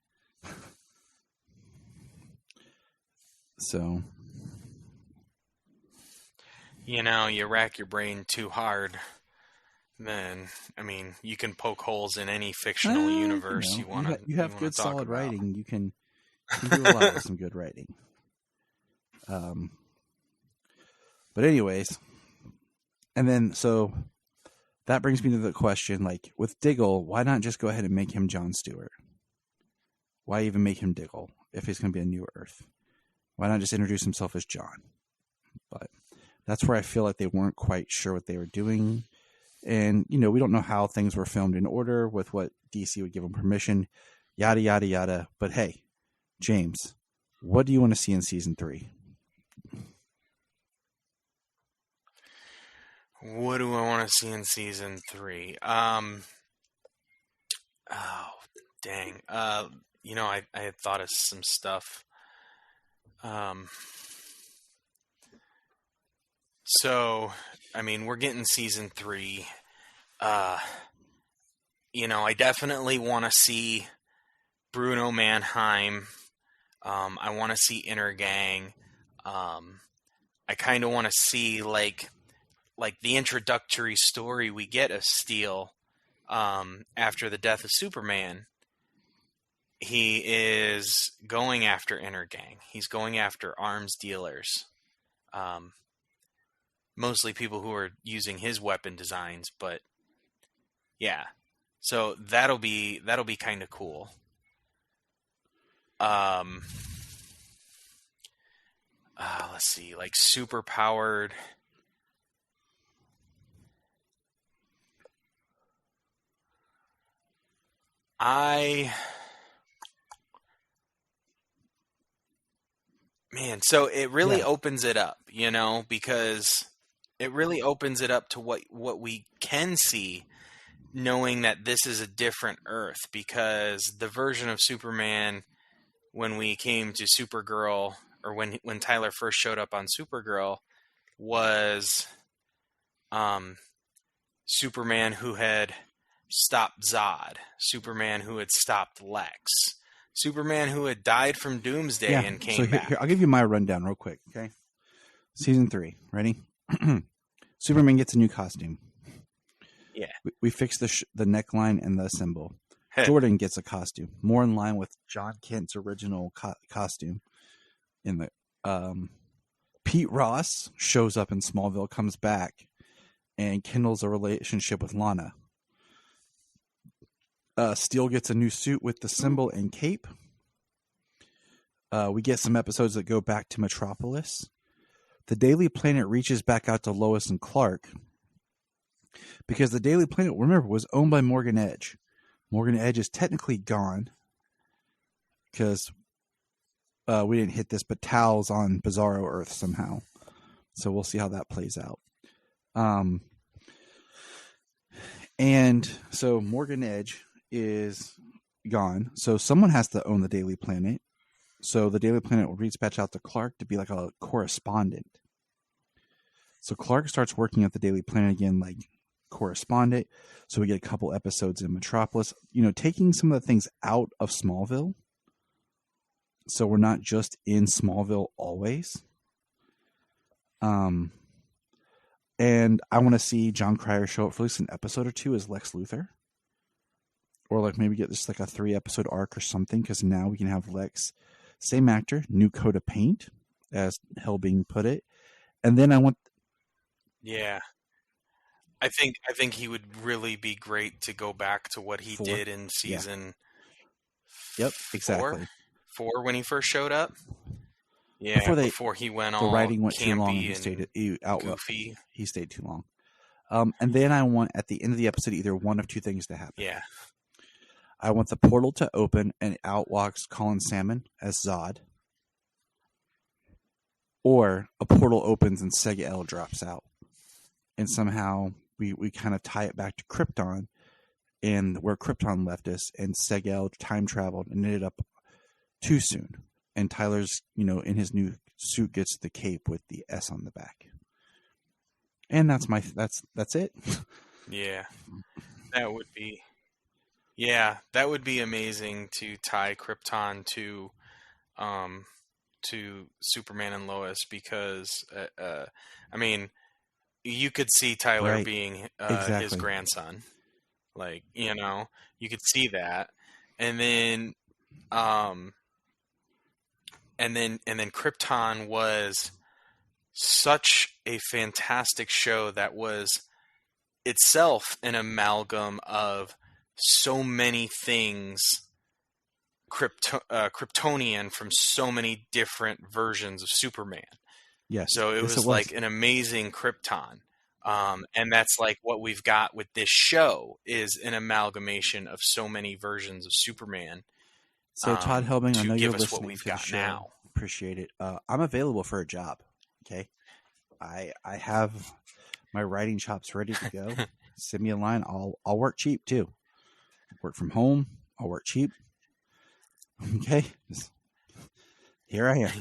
So, you rack your brain too hard, then you can poke holes in any fictional universe you want to. You have good, solid writing. You can do a lot with some good writing. But anyways, and then so that brings me to the question: like with Diggle, why not just go ahead and make him John Stewart? Why even make him Diggle if he's going to be a new Earth? Why not just introduce himself as John? But that's where I feel like they weren't quite sure what they were doing. And, we don't know how things were filmed in order with what DC would give them permission, yada, yada, yada. But hey, James, what do you want to see in season 3? What do I want to see in season 3? Oh, dang. I had thought of some stuff. So, we're getting season 3. I definitely want to see Bruno Mannheim. I want to see Intergang. I kind of want to see like the introductory story we get of Steel after the death of Superman. He is going after Intergang. He's going after arms dealers. Mostly people who are using his weapon designs, but yeah. So that'll be kind of cool. Let's see, like super powered. So it really opens it up, because it really opens it up to what we can see, knowing that this is a different Earth, because the version of Superman when we came to Supergirl, or when Tyler first showed up on Supergirl, was Superman who had stopped Zod, Superman who had stopped Lex, Superman who had died from Doomsday and came back. Here, I'll give you my rundown real quick, okay? Season 3, ready? Superman gets a new costume. Yeah. We fixed the neckline and the symbol. Jordan gets a costume, more in line with John Kent's original costume. In the Pete Ross shows up in Smallville, comes back, and kindles a relationship with Lana. Steel gets a new suit with the symbol and cape. We get some episodes that go back to Metropolis. The Daily Planet reaches back out to Lois and Clark, because the Daily Planet, remember, was owned by Morgan Edge. Morgan Edge is technically gone because we didn't hit this, but Tal's on Bizarro Earth somehow. So we'll see how that plays out. And so Morgan Edge is gone. So someone has to own the Daily Planet. So the Daily Planet will dispatch out to Clark to be like a correspondent. So Clark starts working at the Daily Planet again, like correspondent. So we get a couple episodes in Metropolis, taking some of the things out of Smallville. So we're not just in Smallville always. And I want to see John Cryer show up for at least an episode or two as Lex Luthor. Or like maybe get this like a 3-episode arc or something, because now we can have Lex, same actor, new coat of paint, as Helbing put it. And then I want... Yeah. I think he would really be great to go back to what he did in season. Yep, exactly. 4 when he first showed up. Yeah, before he went all the writing went campy too long. Goofy. He stayed too long. And then I want at the end of the episode either one of two things to happen. Yeah. I want the portal to open and out walks Colin Salmon as Zod. Or a portal opens and Sega L drops out. And somehow we kind of tie it back to Krypton. and where Krypton left us, and Segel time traveled and ended up too soon. And Tyler's, in his new suit gets the cape with the S on the back. And that's it. Yeah, that would be amazing to tie Krypton to Superman and Lois, because I mean, you could see Tyler Right. being Exactly. his grandson, like, you could see that, and then Krypton was such a fantastic show that was itself an amalgam of so many things Kryptonian from so many different versions of Superman. Yes. So it was like an amazing Krypton. And that's like what we've got with this show, is an amalgamation of so many versions of Superman. So Todd Helbing, I to know give you're us listening what we've to the got show. now. Appreciate it. I'm available for a job. Okay, I have my writing chops ready to go. Send me a line. I'll work cheap too. Work from home. I'll work cheap. Okay, here I am.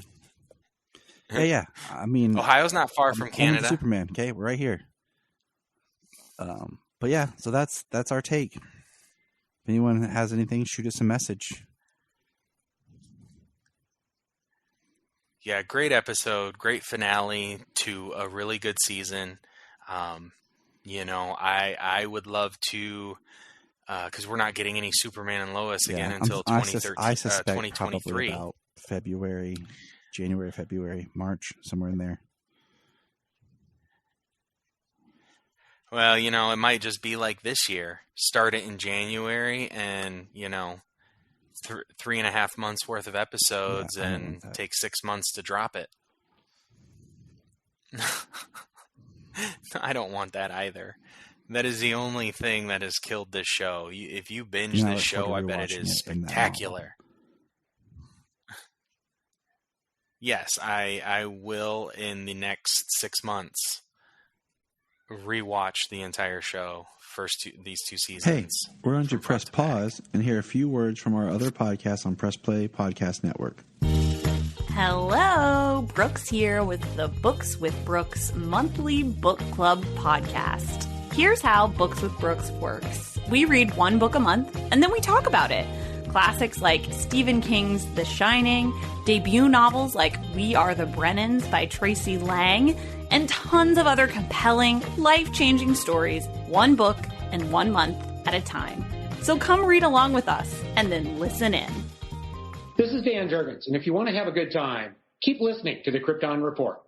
Yeah. I mean, Ohio's not far I'm from home with Canada. Superman. Okay, we're right here. But yeah, so that's our take. If anyone has anything, shoot us a message. Yeah, great episode, great finale to a really good season. I would love to, because we're not getting any Superman and Lois again until I suspect 2023. probably about January, February, March, somewhere in there. Well, it might just be like this year. Start it in January, and 3.5 months worth of episodes, Yeah, and take 6 months to drop it. I don't want that either. That is the only thing that has killed this show. If you binge this show, I bet it is spectacular. Yes, I will, in the next 6 months, rewatch the entire show, these two seasons. Hey, we're going to press pause and hear a few words from our other podcasts on Press Play Podcast Network. Hello, Brooks here with the Books with Brooks monthly book club podcast. Here's how Books with Brooks works. We read one book a month, and then we talk about it. Classics like Stephen King's The Shining, debut novels like We Are the Brennans by Tracy Lang, and tons of other compelling, life-changing stories, one book and 1 month at a time. So come read along with us, and then listen in. This is Dan Jurgens, and if you want to have a good time, keep listening to the Krypton Report.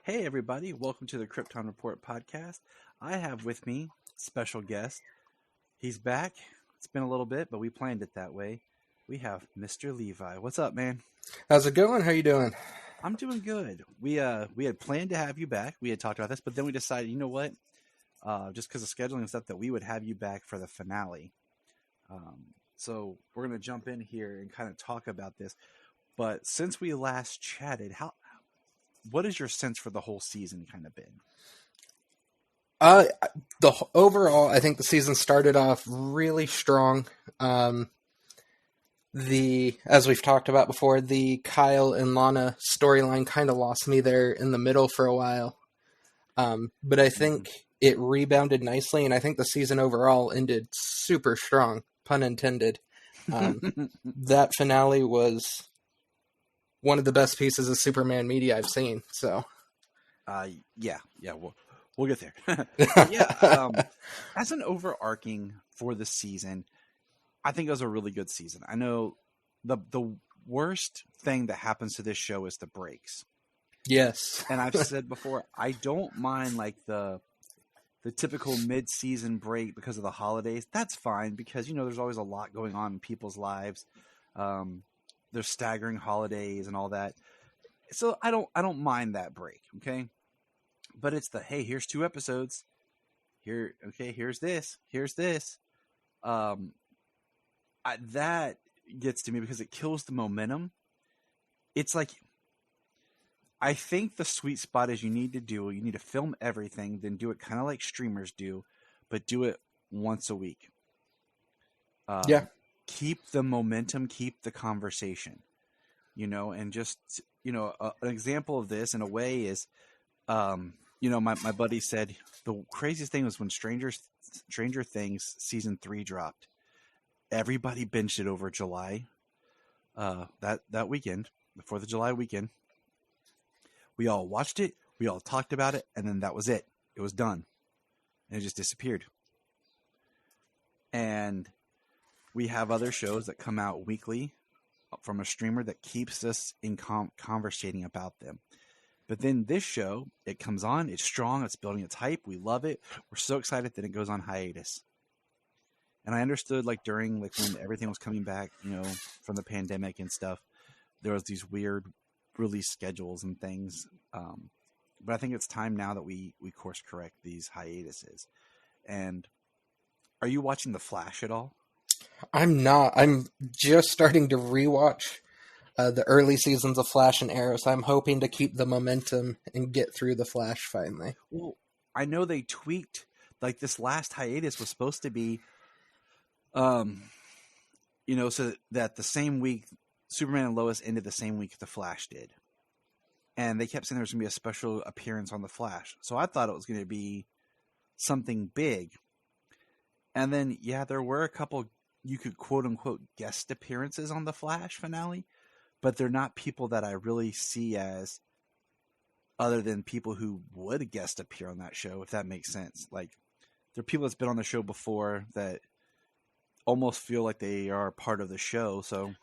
Hey, everybody. Welcome to the Krypton Report podcast. I have with me special guest. He's back. It's been a little bit, but we planned it that way. We have Mr. Levi. What's up, man? How's it going? How you doing? I'm doing good. We had planned to have you back. We had talked about this, but then we decided, you know what? Just because of scheduling and stuff, that we would have you back for the finale. So we're going to jump in here and kind of talk about this. But since we last chatted, what has your sense for the whole season kind of been? Overall, I think the season started off really strong. As we've talked about before, the Kyle and Lana storyline kind of lost me there in the middle for a while. But I think it rebounded nicely, and I think the season overall ended super strong, pun intended. That finale was one of the best pieces of Superman media I've seen. So, we'll get there. As an overarching for the season, I think it was a really good season. I know the worst thing that happens to this show is the breaks. Yes. And I've said before, I don't mind like the typical mid-season break because of the holidays. That's fine because, there's always a lot going on in people's lives. There's staggering holidays and all that. So I don't mind that break, okay? But it's hey, here's 2 episodes. Here's this. That gets to me because it kills the momentum. It's like I think the sweet spot is you need to film everything, then do it kind of like streamers do, but do it once a week. Yeah. Keep the momentum, keep the conversation, and just, an example of this in a way is, my buddy said the craziest thing was when Stranger Things season 3 dropped. Everybody binged it over July, that weekend, the 4th of July weekend. We all watched it, we all talked about it, and then that was it. It was done. And it just disappeared. And we have other shows that come out weekly from a streamer that keeps us in conversating about them. But then this show, it comes on, it's strong, it's building its hype, we love it. We're so excited that it goes on hiatus. And I understood, like, during, like, when everything was coming back, from the pandemic and stuff, there was these weird release schedules and things. But I think it's time now that we course correct these hiatuses. And are you watching The Flash at all? I'm not. I'm just starting to rewatch the early seasons of Flash and Arrow, so I'm hoping to keep the momentum and get through The Flash finally. Well, I know they tweaked, like, this last hiatus was supposed to be, so that the same week Superman and Lois ended the same week The Flash did. And they kept saying there was going to be a special appearance on The Flash. So I thought it was going to be something big. And then, yeah, there were a couple, you could quote-unquote guest appearances on The Flash finale, but they're not people that I really see as other than people who would guest appear on that show, if that makes sense. Like, they're people that's been on the show before that almost feel like they are part of the show. So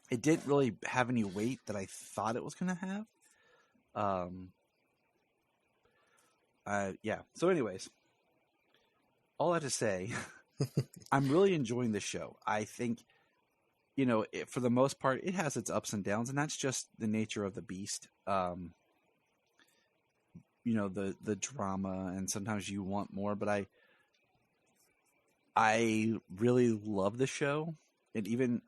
it didn't really have any weight that I thought it was going to have. Yeah. So anyways, all that to say, I'm really enjoying this show. I think, for the most part, it has its ups and downs, and that's just the nature of the beast. The drama, and sometimes you want more, but I really love the show, and even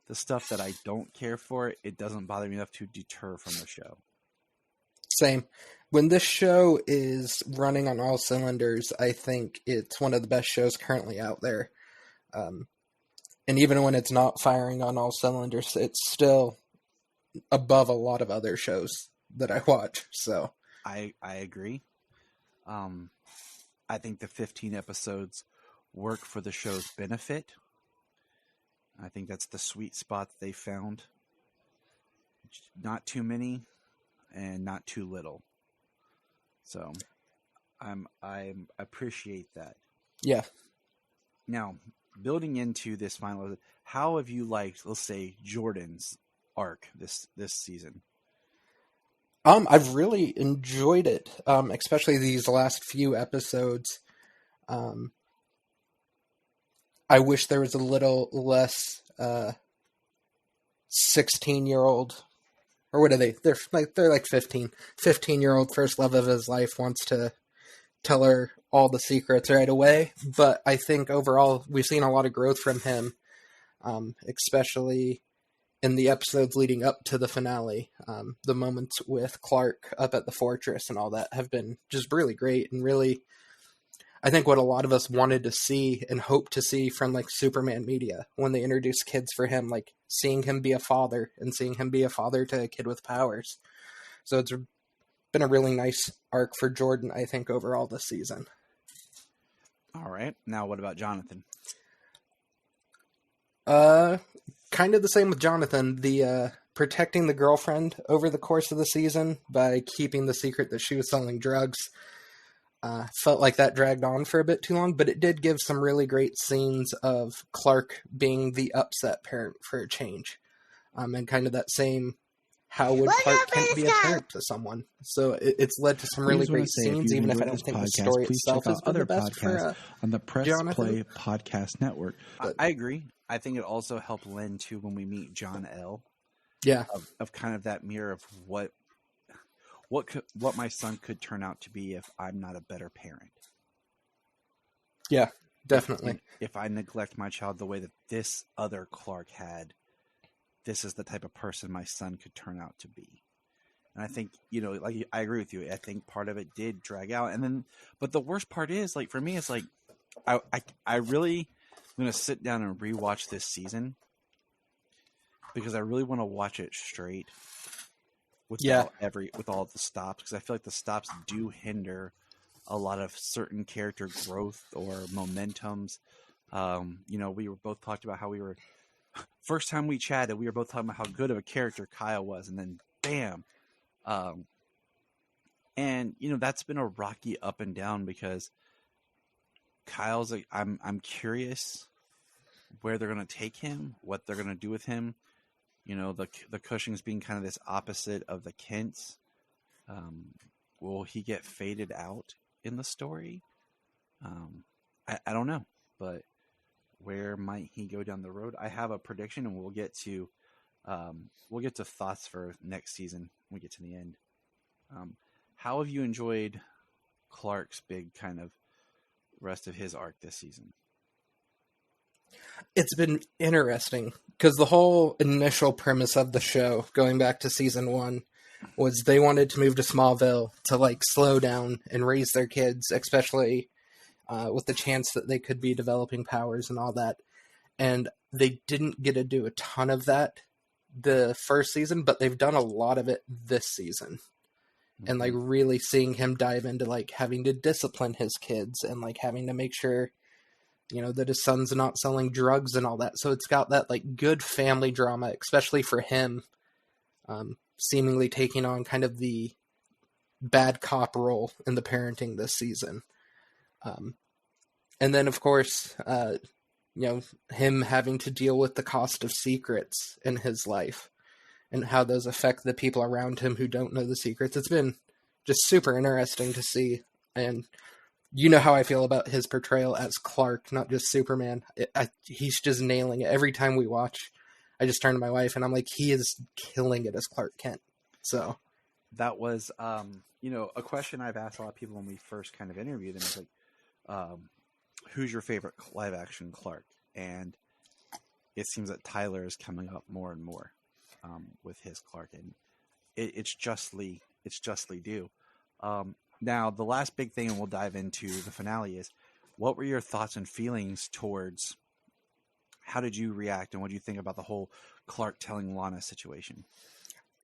the stuff that I don't care for, it doesn't bother me enough to deter from the show. Same. When this show is running on all cylinders, I think it's one of the best shows currently out there. And even when it's not firing on all cylinders, it's still above a lot of other shows that I watch. So I agree. I think the 15 episodes work for the show's benefit. I think that's the sweet spot that they found. Not too many and not too little. So I appreciate that. Yeah. Now, building into this final, how have you liked, let's say, Jordan's arc this season? I've really enjoyed it, especially these last few episodes. I wish there was a little less 16-year-old, or what are they? They're like 15. 15-year-old first love of his life wants to tell her all the secrets right away. But I think overall we've seen a lot of growth from him, especially in the episodes leading up to the finale. The moments with Clark up at the fortress and all that have been just really great, and really, I think what a lot of us wanted to see and hope to see from like Superman media when they introduced kids for him, like seeing him be a father and seeing him be a father to a kid with powers. So it's been a really nice arc for Jordan, I think, overall this season. All right. Now what about Jonathan? Kind of the same with Jonathan. The protecting the girlfriend over the course of the season by keeping the secret that she was selling drugs. Felt like that dragged on for a bit too long, but it did give some really great scenes of Clark being the upset parent for a change. And kind of that same, how would Clark Kent be a parent to someone? So it's led to some really great scenes, even if I don't think the story itself is the best for on the Press Jonathan. Play Podcast Network. I agree. I think it also helped lend to when we meet John L. Yeah. Of kind of that mirror of what my son could turn out to be if I'm not a better parent. Yeah, definitely. If I neglect my child the way that this other Clark had, this is the type of person my son could turn out to be. And I think, like, I agree with you. I think part of it did drag out. And then, but the worst part is, like, for me, it's like, I really, I'm going to sit down and rewatch this season because I really want to watch it straight without with all the stops. Because I feel like the stops do hinder a lot of certain character growth or momentums. We were both talked about how we were, first time we chatted, we were both talking about how good of a character Kyle was. And then, bam. And that's been a rocky up and down because Kyle's like, I'm curious where they're going to take him, what they're going to do with him. The Cushings being kind of this opposite of the Kents. Will he get faded out in the story? I don't know, but where might he go down the road? I have a prediction, and we'll get to thoughts for next season when we get to the end. How have you enjoyed Clark's big kind of rest of his arc this season? It's been interesting because the whole initial premise of the show, going back to season 1, was they wanted to move to Smallville to like slow down and raise their kids, especially with the chance that they could be developing powers and all that. And they didn't get to do a ton of that the first season, but they've done a lot of it this season. Mm-hmm. And like really seeing him dive into like having to discipline his kids and like having to make sure, that his son's not selling drugs and all that. So it's got that like good family drama, especially for him, seemingly taking on kind of the bad cop role in the parenting this season. And then of course, him having to deal with the cost of secrets in his life and how those affect the people around him who don't know the secrets. It's been just super interesting to see. And you know how I feel about his portrayal as Clark, not just Superman. He's just nailing it. Every time we watch, I just turn to my wife and I'm like, he is killing it as Clark Kent. So that was, a question I've asked a lot of people when we first kind of interviewed them is like, who's your favorite live action Clark? And it seems that Tyler is coming up more and more with his Clark, and it's justly due. Now, the last big thing, and we'll dive into the finale, is what were your thoughts and feelings towards how did you react and what do you think about the whole Clark telling Lana situation?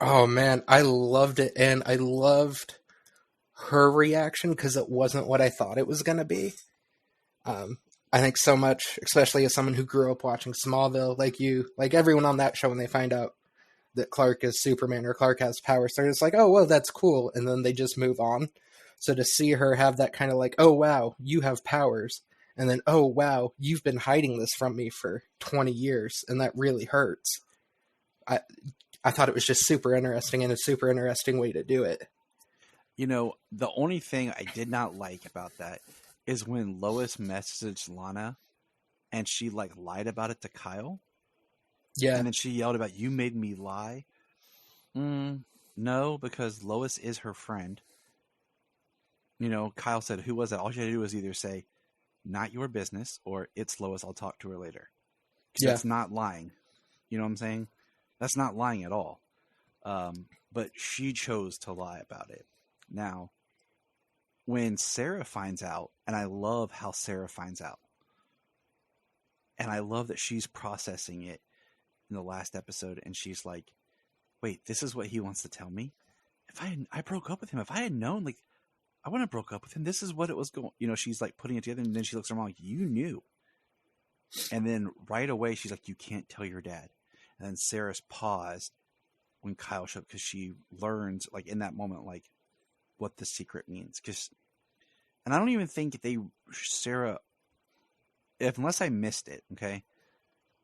Oh, man, I loved it, and I loved her reaction because it wasn't what I thought it was going to be. I think so much, especially as someone who grew up watching Smallville, like everyone on that show, when they find out that Clark is Superman or Clark has powers, they're just like, oh, well, that's cool. And then they just move on. So to see her have that kind of like, oh, wow, you have powers. And then, oh, wow, you've been hiding this from me for 20 years. And that really hurts. I thought it was just super interesting and a super interesting way to do it. The only thing I did not like about that is when Lois messaged Lana and she like lied about it to Kyle. Yeah. And then she yelled about, you made me lie. No, because Lois is her friend. Kyle said, who was it? All she had to do was either say, not your business, or it's Lois, I'll talk to her later. Yeah. That's not lying. You know what I'm saying? That's not lying at all. But she chose to lie about it. Now, when Sarah finds out, and I love how Sarah finds out, and I love that she's processing it in the last episode, and she's like, wait, this is what he wants to tell me? If I broke up with him, if I had known, like, I wouldn't have broke up with him. This is what it was going, she's like putting it together, and then she looks at her mom like, you knew. And then right away, she's like, you can't tell your dad. And then Sarah's paused when Kyle showed up because she learns, like, in that moment, like, what the secret means. And I don't even think Sarah, unless I missed it, okay,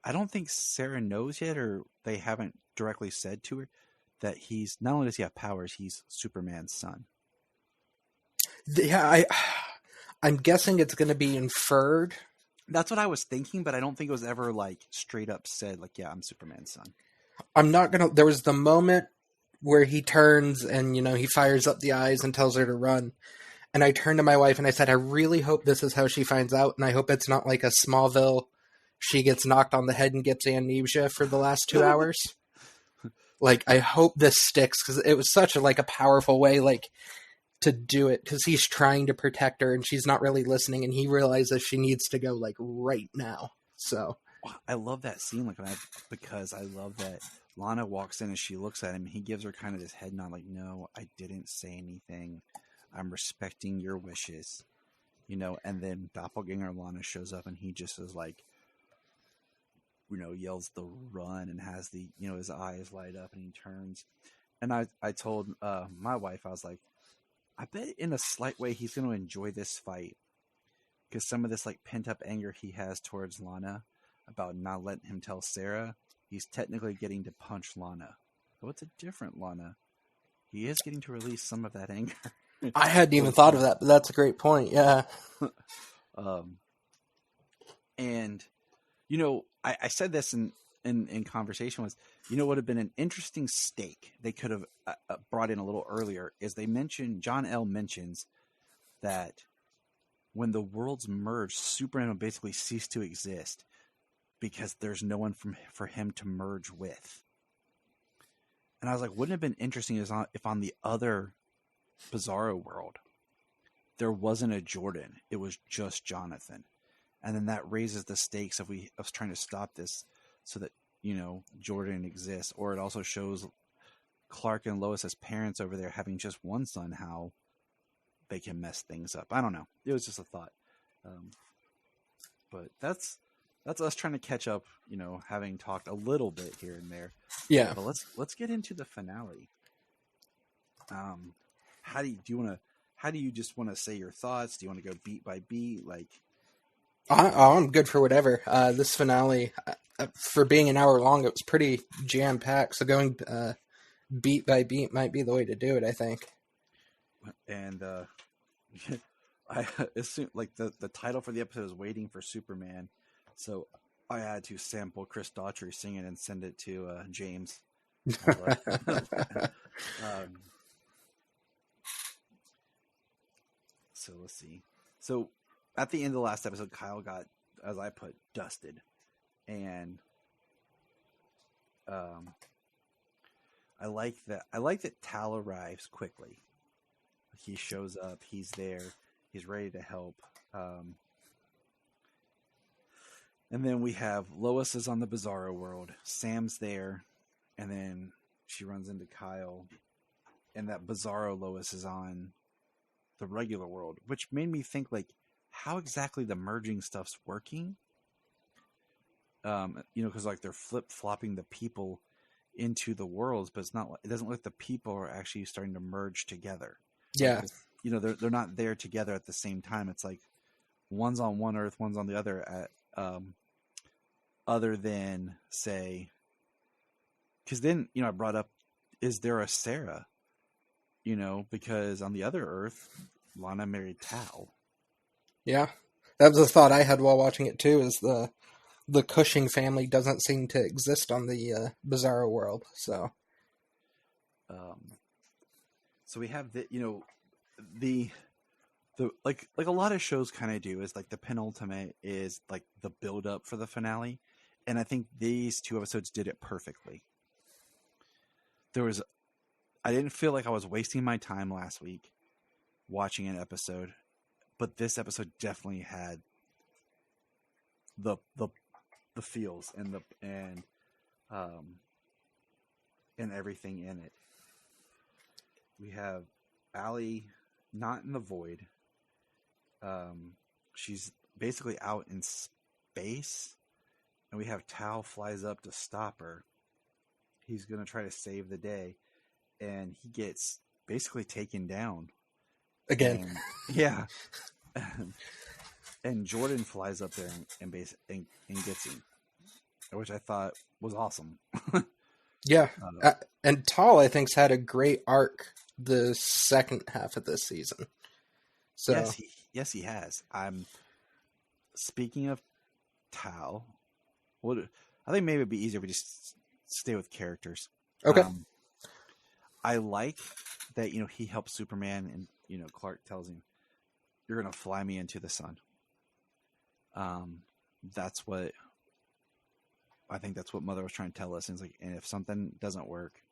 I don't think Sarah knows yet, or they haven't directly said to her that he's, not only does he have powers, he's Superman's son. Yeah, I'm guessing it's going to be inferred. That's what I was thinking, but I don't think it was ever like straight up said, like, yeah, I'm Superman's son. There was the moment where he turns and, he fires up the eyes and tells her to run. And I turned to my wife and I said, I really hope this is how she finds out. And I hope it's not like a Smallville, she gets knocked on the head and gets amnesia for the last 2 hours. Like, I hope this sticks, because it was such a powerful way, to do it, because he's trying to protect her and she's not really listening, and he realizes she needs to go right now. So I love that scene, because I love that Lana walks in and she looks at him and he gives her kind of this head nod, like, no, I didn't say anything. I'm respecting your wishes, and then Doppelganger Lana shows up and he just is yells the run and has the, his eyes light up and he turns. And I told my wife, I was like, I bet in a slight way he's going to enjoy this fight, because some of this pent up anger he has towards Lana about not letting him tell Sarah, he's technically getting to punch Lana. But it's a different Lana. He is getting to release some of that anger. I hadn't even thought of that, but that's a great point. Yeah. And I said this in conversation was, would have been an interesting stake they could have brought in a little earlier, is John L. mentions that when the worlds merge, Superman will basically cease to exist because there's no one for him to merge with. And I was like, wouldn't it have been interesting if on the other Bizarro world there wasn't a Jordan, it was just Jonathan. And then that raises the stakes of trying to stop this so that, Jordan exists. Or it also shows Clark and Lois as parents over there having just one son, how they can mess things up. I don't know. It was just a thought. But that's us trying to catch up, having talked a little bit here and there. Yeah. But let's get into the finale. How do you just want to say your thoughts? Do you want to go beat by beat? I'm good for whatever. This finale, for being an hour long, it was pretty jam packed. So going beat by beat might be the way to do it, I think. And I assume the title for the episode is "Waiting for Superman," so I had to sample Chris Daughtry singing and send it to James. So let's see. So at the end of the last episode, Kyle got, as I put, dusted, and I like that Tal arrives quickly. He shows up. He's there. He's ready to help. And then we have Lois is on the Bizarro world. Sam's there, and then she runs into Kyle, and that Bizarro Lois is on the regular world, which made me think how exactly the merging stuff's working. Because they're flip-flopping the people into the worlds, but it doesn't look like the people are actually starting to merge together. Yeah. They're not there together at the same time. It's one's on one Earth, one's on the other. Other than say, because then I brought up, is there a Sarah? Because on the other Earth, Lana married Tal. Yeah, that was a thought I had while watching it too. Is the Cushing family doesn't seem to exist on the Bizarro world, so. So we have the like a lot of shows kind of do is the penultimate is the build up for the finale, and I think these two episodes did it perfectly. I didn't feel like I was wasting my time last week watching an episode, but this episode definitely had the feels and everything in it. We have Allie not in the void. She's basically out in space, and we have Tal flies up to stop her. He's going to try to save the day, and he gets basically taken down again. Yeah. And Jordan flies up there and gets him, which I thought was awesome. Yeah. And Tal, I think, has had a great arc the second half of this season. So yes, he has. Speaking of Tal, I think maybe it'd be easier if we just stay with characters. Okay. I like that, he helps Superman, and, Clark tells him, "You're going to fly me into the sun." I think that's what Mother was trying to tell us. And it's and if something doesn't work,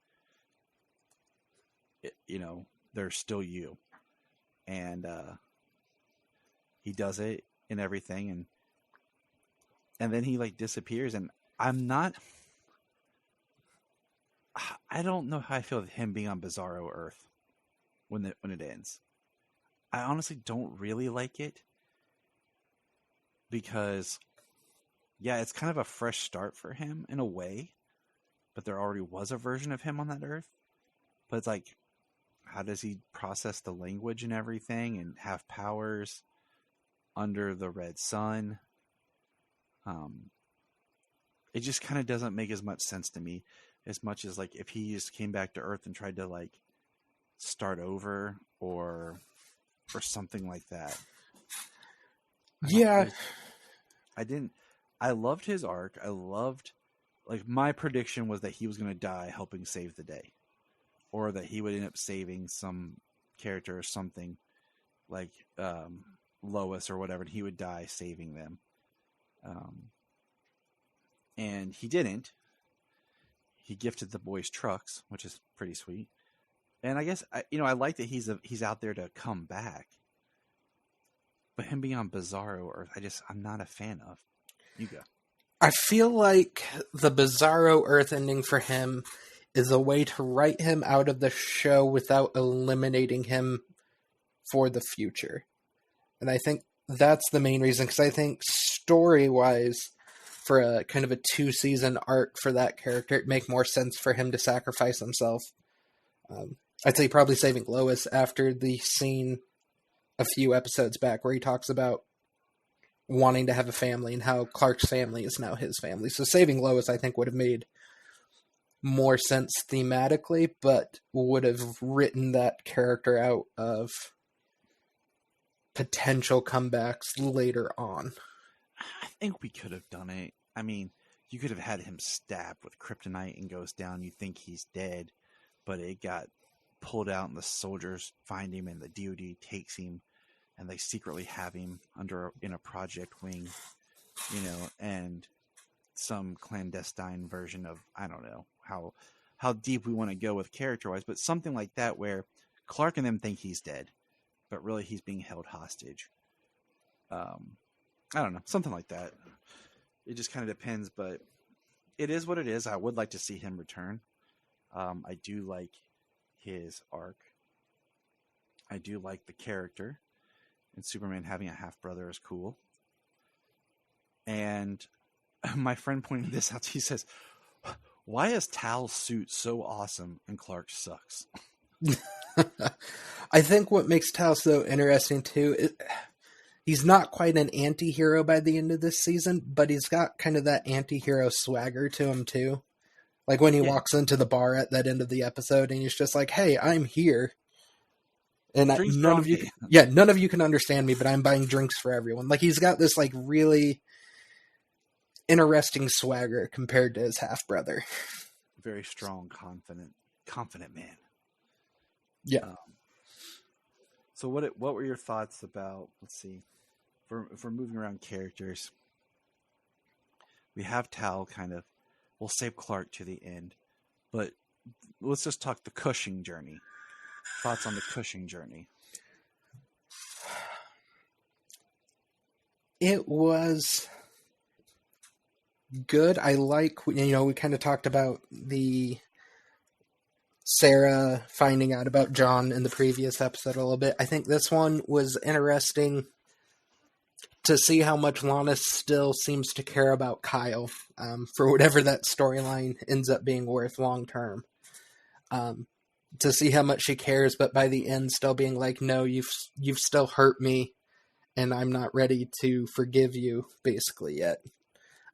they're still you. And he does it and everything, and then he like disappears, and I don't know how I feel with him being on Bizarro Earth when it ends. I honestly don't really like it because, yeah, it's kind of a fresh start for him in a way, but there already was a version of him on that Earth. But it's like, how does he process the language and everything and have powers under the red sun? It just kind of doesn't make as much sense to me, as much as like if he just came back to Earth and tried to like start over or something like that. Yeah. I loved his arc. Like my prediction was that he was going to die helping save the day, or that he would end up saving some character or something like Lois or whatever, and he would die saving them. And he didn't. He gifted the boys trucks, which is pretty sweet. And I guess I like that he's out there to come back. But him being on Bizarro Earth, I'm not a fan of. You go. I feel like the Bizarro Earth ending for him is a way to write him out of the show without eliminating him for the future. And I think that's the main reason, because I think story-wise, for a kind of a 2-season arc for that character, it'd make more sense for him to sacrifice himself. I'd say probably saving Lois after the scene a few episodes back where he talks about wanting to have a family and how Clark's family is now his family. So saving Lois, I think, would have made more sense thematically, but would have written that character out of potential comebacks later on. I think we could have done it. I mean, you could have had him stabbed with kryptonite and goes down. You think he's dead, but it got pulled out and the soldiers find him and the DoD takes him and they secretly have him in a project wing, and some clandestine version of, I don't know how deep we want to go with character-wise, but something like that where Clark and them think he's dead, but really he's being held hostage. I don't know, something like that. It just kind of depends, but it is what it is. I would like to see him return. I do like his arc. I do like the character, and Superman having a half-brother is cool. And my friend pointed this out. He says, why is Tal's suit so awesome and Clark sucks? I think what makes Tal so interesting too is he's not quite an anti-hero by the end of this season, but he's got kind of that anti-hero swagger to him too. Like when he walks into the bar at that end of the episode and he's just like, hey, I'm here. And none of you can understand me, but I'm buying drinks for everyone. Like he's got this like really interesting swagger compared to his half-brother. Very strong, confident man. Yeah. So what were your thoughts about, let's see, if we're moving around characters, we have Tal we'll save Clark to the end, but let's just talk the Cushing journey. Thoughts on the Cushing journey? It was good. I like, we kind of talked about the Sarah finding out about John in the previous episode a little bit. I think this one was interesting to see how much Lana still seems to care about Kyle, for whatever that storyline ends up being worth long term. To see how much she cares, but by the end still being like, no, you've still hurt me and I'm not ready to forgive you basically yet.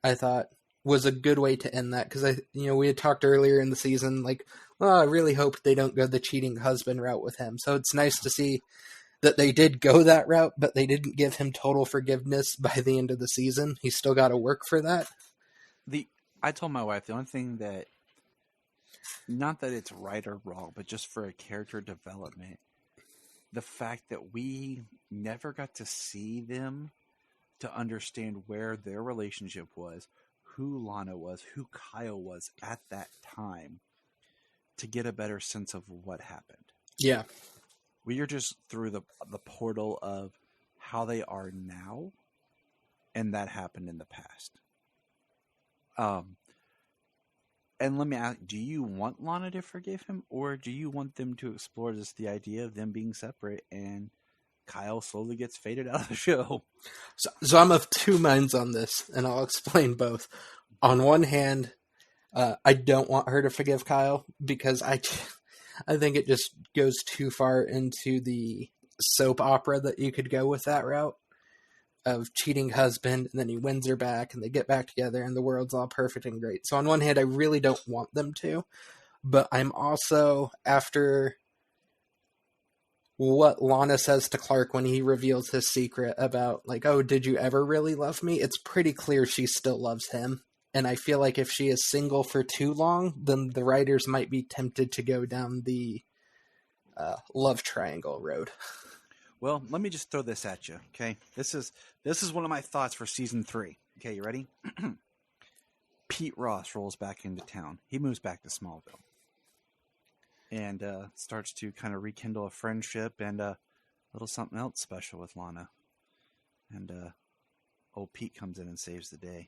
I thought was a good way to end that, because we had talked earlier in the season like, well, I really hope they don't go the cheating husband route with him. So it's nice to see that they did go that route, but they didn't give him total forgiveness by the end of the season. He's still got to work for that. I told my wife the only thing that, not that it's right or wrong, but just for a character development, the fact that we never got to see them to understand where their relationship was, who Lana was, who Kyle was at that time, to get a better sense of what happened. Yeah. We are just through the portal of how they are now, and that happened in the past. And let me ask, do you want Lana to forgive him, or do you want them to explore the idea of them being separate and Kyle slowly gets faded out of the show? So I'm of two minds on this, and I'll explain both. On one hand, I don't want her to forgive Kyle because I think it just goes too far into the soap opera that you could go with that route of cheating husband, and then he wins her back, and they get back together, and the world's all perfect and great. So on one hand, I really don't want them to, but I'm also, after what Lana says to Clark when he reveals his secret about, like, oh, did you ever really love me? It's pretty clear she still loves him. And I feel like if she is single for too long, then the writers might be tempted to go down the love triangle road. Well, let me just throw this at you, okay? This is one of my thoughts for season 3. Okay, you ready? Pete Ross rolls back into town. He moves back to Smallville. And starts to kind of rekindle a friendship and a little something else special with Lana. And old Pete comes in and saves the day.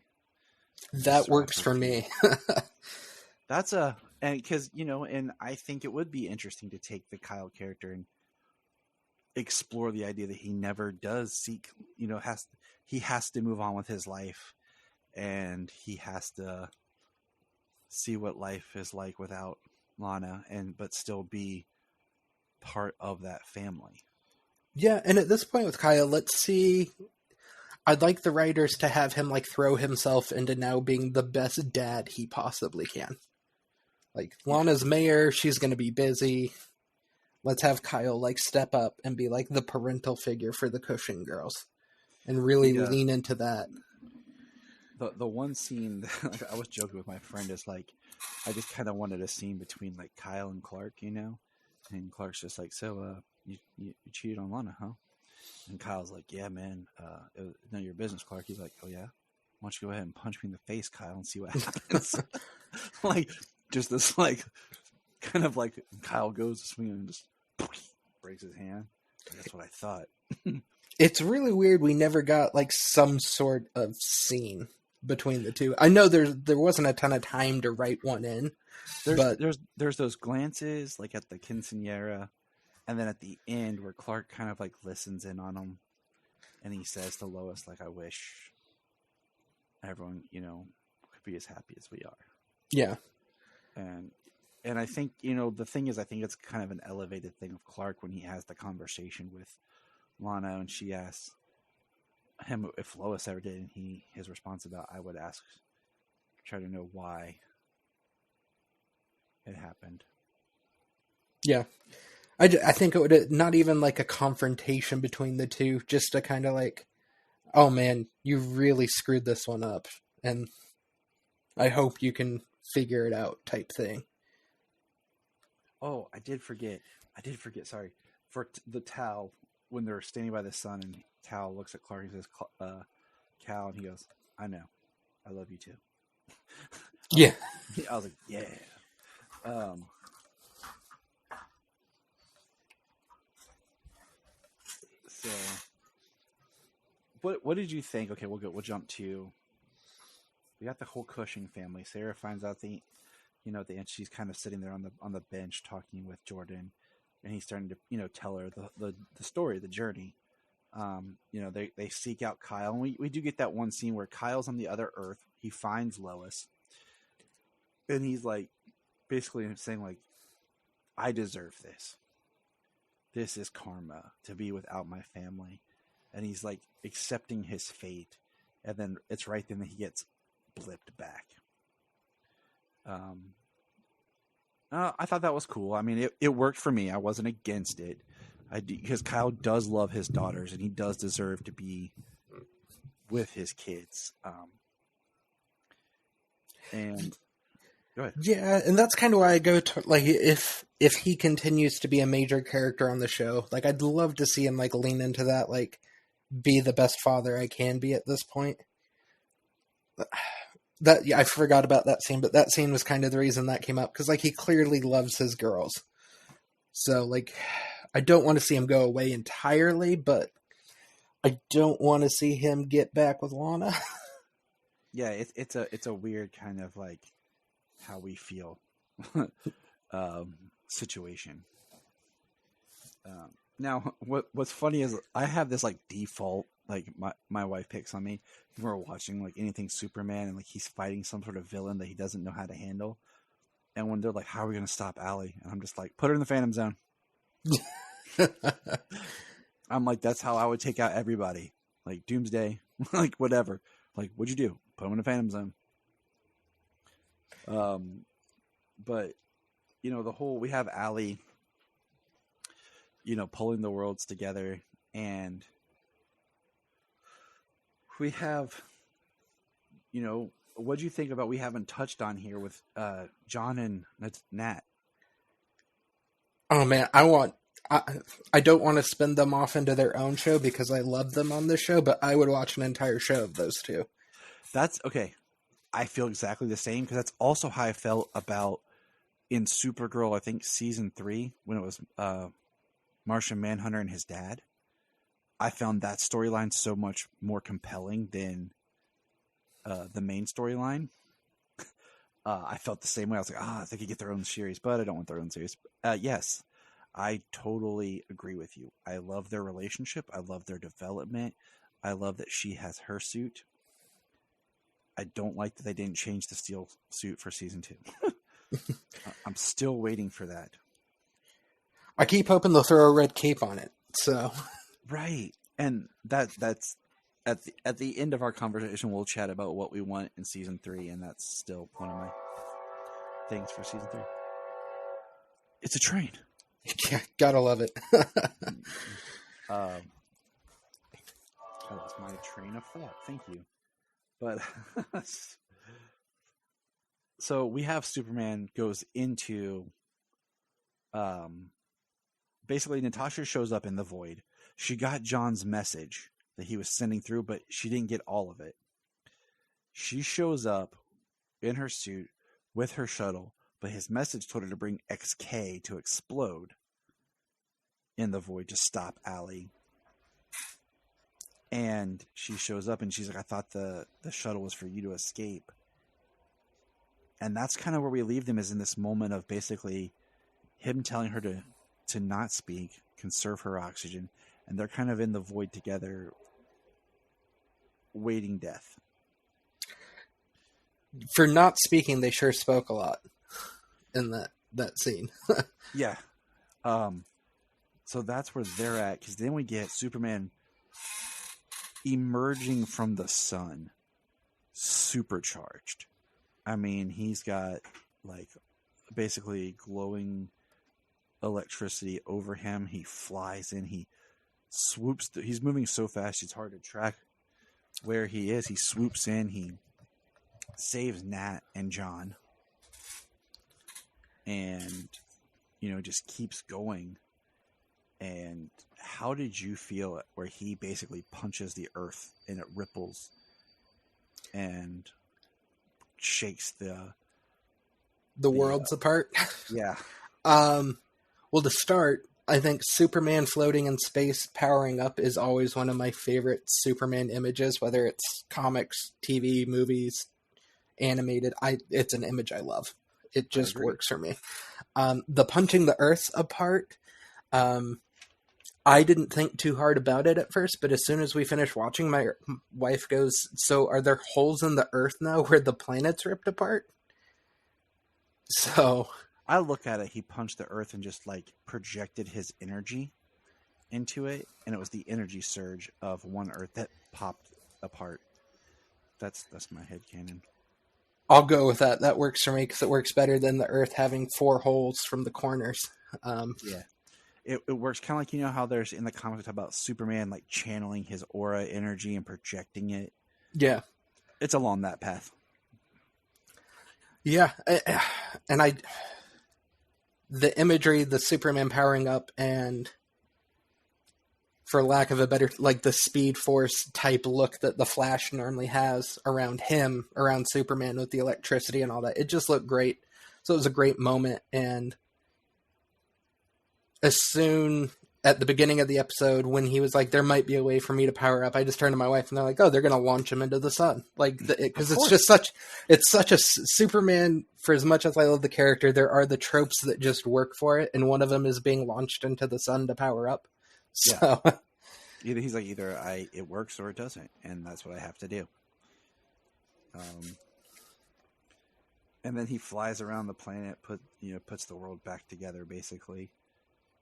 That works for me. That's and because, and I think it would be interesting to take the Kyle character and explore the idea that he never does seek, he has to move on with his life, and he has to see what life is like without Lana, but still be part of that family. Yeah, and at this point with Kyle, let's see. I'd like the writers to have him throw himself into now being the best dad he possibly can. Lana's mayor, she's going to be busy. Let's have Kyle step up and be the parental figure for the Cushing girls, and really lean into that. The one scene that I was joking with my friend is I just kind of wanted a scene between Kyle and Clark, and Clark's just so you cheated on Lana, huh? And Kyle's like, yeah, man, it was none of your business, Clark. He's like, oh yeah, why don't you go ahead and punch me in the face, Kyle, and see what happens. Just this kind of Kyle goes to swing and just breaks his hand. That's what I thought. It's really weird we never got some sort of scene between the two. I know there wasn't a ton of time to write one in. There's those glances at the quinceañera, and then at the end where Clark kind of listens in on him, and he says to Lois I wish everyone could be as happy as we are. Yeah. And I think, the thing is, I think it's kind of an elevated thing of Clark when he has the conversation with Lana, and she asks him if Lois ever did, and his response about, I would try to know why it happened. Yeah. I think it would not even a confrontation between the two, just a kind of oh man, you really screwed this one up, and I hope you can figure it out type thing. Oh, I did forget. Sorry. For the Tal, when they're standing by the sun, and Tal looks at Clark and says, Cal, and he goes, I know. I love you too. Yeah. I was like, yeah. So, what did you think? Okay, we'll jump to. We got the whole Cushing family. Sarah finds out at the end, she's kind of sitting there on the bench talking with Jordan, and he's starting to tell her the story, the journey. They seek out Kyle, and we do get that one scene where Kyle's on the other Earth. He finds Lois, and he's basically saying I deserve this. This is karma to be without my family, and he's accepting his fate, and then it's right then that he gets blipped back. I thought that was cool. I mean, it worked for me. I wasn't against it. Because Kyle does love his daughters, and he does deserve to be with his kids. And go ahead. Yeah, and that's kind of why I go to if he continues to be a major character on the show, I'd love to see him lean into that, be the best father I can be at this point. I forgot about that scene, but that scene was kind of the reason that came up, because he clearly loves his girls. So, like, I don't want to see him go away entirely, but I don't want to see him get back with Lana. Yeah, it's a weird kind of like how we feel situation. Now, what's funny is I have this like default, like my wife picks on me when we're watching like anything Superman and like he's fighting some sort of villain that he doesn't know how to handle. And when they're like, "How are we going to stop Allie?" And I'm just like, "Put her in the Phantom Zone." I'm like, that's how I would take out everybody, like Doomsday, like whatever. Like, what'd you do? Put him in the Phantom Zone. But the whole we have Allie, pulling the worlds together, and we have, what do you think about we haven't touched on here with John and Nat? Oh man, I don't want to spin them off into their own show because I love them on this show, but I would watch an entire show of those two. That's okay. I feel exactly the same because that's also how I felt about in Supergirl, I think season 3, when it was Martian Manhunter and his dad. I found that storyline so much more compelling than the main storyline. I felt the same way. I was like, they could get their own series, but I don't want their own series. Yes, I totally agree with you. I love their relationship. I love their development. I love that she has her suit. I don't like that they didn't change the steel suit for season 2. I'm still waiting for that. I keep hoping they'll throw a red cape on it. So right, and that's at the end of our conversation, we'll chat about what we want in season 3, and that's still one of my things for season 3. It's a train. Yeah, gotta love it. That was my train of thought. Thank you. But so we have Superman goes into basically Natasha shows up in the void. She got John's message that he was sending through, but she didn't get all of it. She shows up in her suit with her shuttle, but his message told her to bring XK to explode in the void to stop Allie. And she shows up and she's like, I thought the shuttle was for you to escape. And that's kind of where we leave them, is in this moment of basically him telling her to not speak, conserve her oxygen. And they're kind of in the void together, waiting death. For not speaking, they sure spoke a lot in that scene. Yeah. So that's where they're at, because then we get Superman emerging from the sun, supercharged. I mean, he's got like basically glowing electricity over him. He flies in, he swoops, he's moving so fast it's hard to track where he is. He swoops in, he saves Nat and John, and just keeps going. And how did you feel where he basically punches the earth and it ripples and shakes the worlds apart? Yeah. Well, to start, I think Superman floating in space powering up is always one of my favorite Superman images, whether it's comics, TV, movies, animated. It's an image I love. It just works for me. The punching the earth apart, I didn't think too hard about it at first, but as soon as we finished watching, my wife goes, so are there holes in the earth now where the planet's ripped apart? So I look at it, he punched the earth and just like projected his energy into it, and it was the energy surge of one earth that popped apart. That's my headcanon. I'll go with that. That works for me because it works better than the earth having 4 holes from the corners. Yeah. It works kind of like, how there's in the comics about Superman like channeling his aura energy and projecting it. Yeah. It's along that path. Yeah. And the imagery, the Superman powering up, and for lack of a better, like the Speed Force type look that the Flash normally has around him, around Superman with the electricity and all that, it just looked great. So it was a great moment, and as soon at the beginning of the episode when he was like, there might be a way for me to power up, I just turned to my wife and they're like, oh, they're going to launch him into the sun. Like, because it's just such a Superman, for as much as I love the character, there are the tropes that just work for it. And one of them is being launched into the sun to power up. So He's like, it works or it doesn't. And that's what I have to do. And then he flies around the planet, puts the world back together. Basically,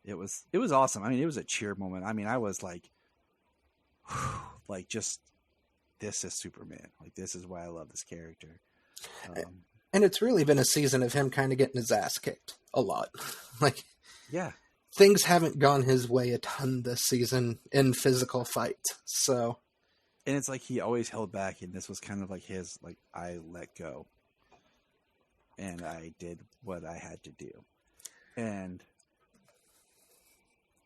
it was awesome. I mean, it was a cheer moment. I mean, I was like, just this is Superman. Like, this is why I love this character. And it's really been a season of him kind of getting his ass kicked a lot. Like, yeah, things haven't gone his way a ton this season in physical fights. So, and it's like he always held back, and this was kind of like his I let go. And I did what I had to do. And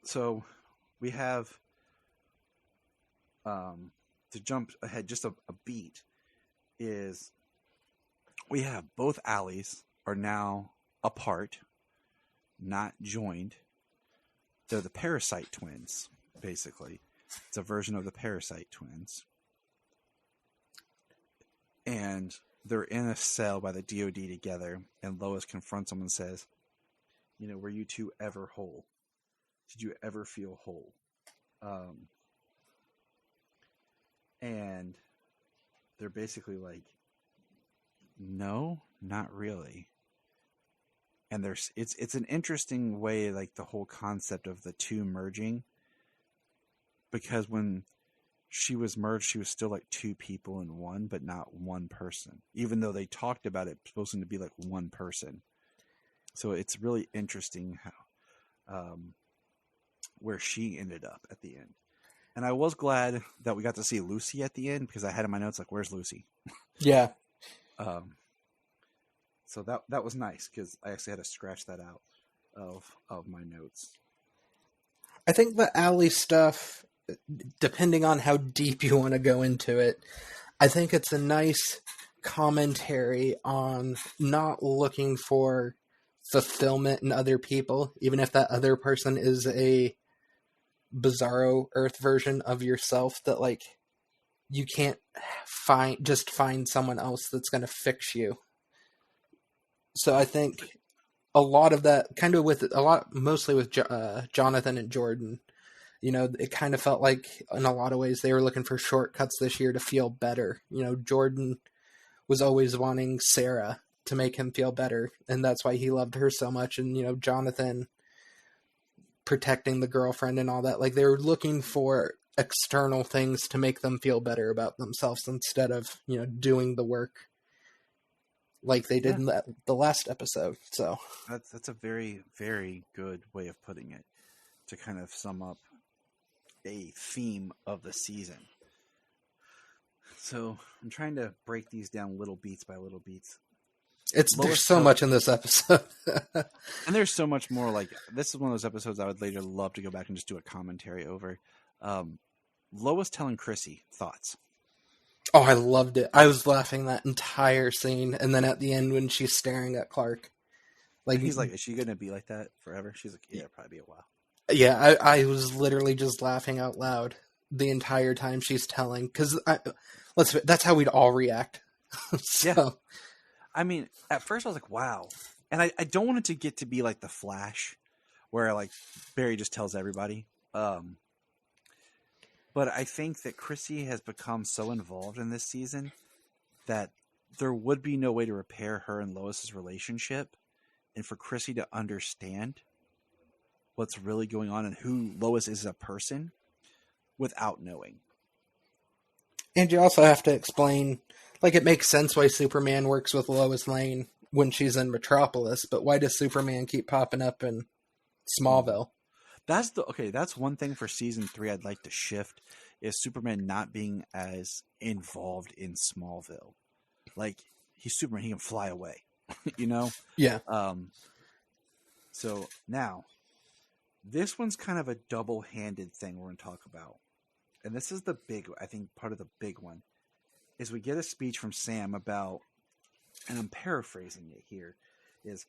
so we have, to jump ahead just a beat, is we have both alleys are now apart, not joined. They're the Parasite twins, basically. It's a version of the Parasite twins. And they're in a cell by the DOD together, and Lois confronts them and says, were you two ever whole? Did you ever feel whole? And they're basically like, no, not really. And it's an interesting way, like the whole concept of the two merging, because when she was merged, she was still like two people in one, but not one person, even though they talked about it supposed to be like one person. So it's really interesting how, where she ended up at the end. And I was glad that we got to see Lucy at the end, because I had in my notes, like, where's Lucy? Yeah. So that was nice, because I actually had to scratch that out of my notes. I think the alley stuff, depending on how deep you want to go into it, I think it's a nice commentary on not looking for fulfillment in other people, even if that other person is a bizarro Earth version of yourself, that like you can't find someone else that's going to fix you. So I think a lot of that kind of mostly with Jonathan and Jordan, it kind of felt like in a lot of ways they were looking for shortcuts this year to feel better. Jordan was always wanting Sarah to make him feel better, and that's why he loved her so much. And, Jonathan protecting the girlfriend and all that. Like, they were looking for external things to make them feel better about themselves instead of, doing the work like they did in the last episode. So that's a very, very good way of putting it, to kind of sum up a theme of the season. So I'm trying to break these down little beats by little beats. There's so much in this episode. And there's so much more. Like, this is one of those episodes I would later love to go back and just do a commentary over. Lois telling Chrissy thoughts. Oh, I loved it. I was laughing that entire scene. And then at the end when she's staring at Clark. Like, he's like, is she going to be like that forever? She's like, yeah, probably be a while. Yeah, I was literally just laughing out loud the entire time she's telling. Because that's how we'd all react. So. Yeah. I mean, at first I was like, wow. And I don't want it to get to be like The Flash, where like Barry just tells everybody. But I think that Chrissy has become so involved in this season that there would be no way to repair her and Lois's relationship, and for Chrissy to understand what's really going on and who Lois is as a person without knowing. And you also have to explain, like, it makes sense why Superman works with Lois Lane when she's in Metropolis, but why does Superman keep popping up in Smallville? That's one thing for season 3 I'd like to shift, is Superman not being as involved in Smallville. Like, he's Superman, he can fly away. Yeah. So now, this one's kind of a double-handed thing we're going to talk about. And this is the big, I think part of the big one, is we get a speech from Sam about, and I'm paraphrasing it here, is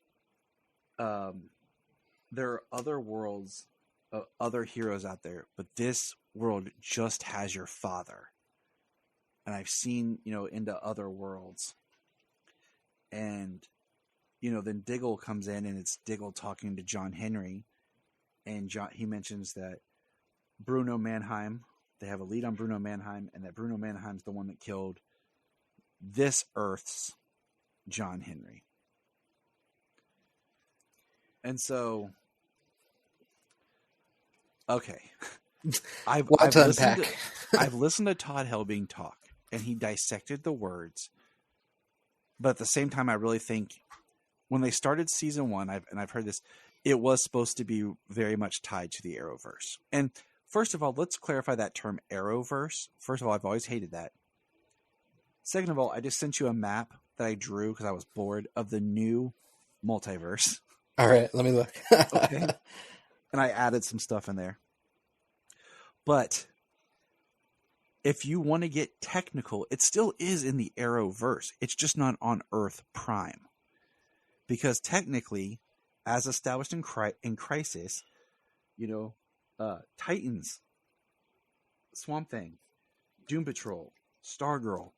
there are other worlds, other heroes out there, but this world just has your father. And I've seen, into other worlds. And, then Diggle comes in, and it's Diggle talking to John Henry. And he mentions that Bruno Mannheim, they have a lead on Bruno Mannheim, and that Bruno Mannheim's the one that killed this Earth's John Henry. And so, okay. I've listened to Todd Helbing talk, and he dissected the words. But at the same time, I really think when they started season 1, I've heard this, it was supposed to be very much tied to the Arrowverse. And first of all, let's clarify that term Arrowverse. First of all, I've always hated that. Second of all, I just sent you a map that I drew because I was bored of the new multiverse. All right, let me look. Okay. And I added some stuff in there. But if you want to get technical, it still is in the Arrowverse. It's just not on Earth Prime. Because technically, as established in Crisis, Titans, Swamp Thing, Doom Patrol, Stargirl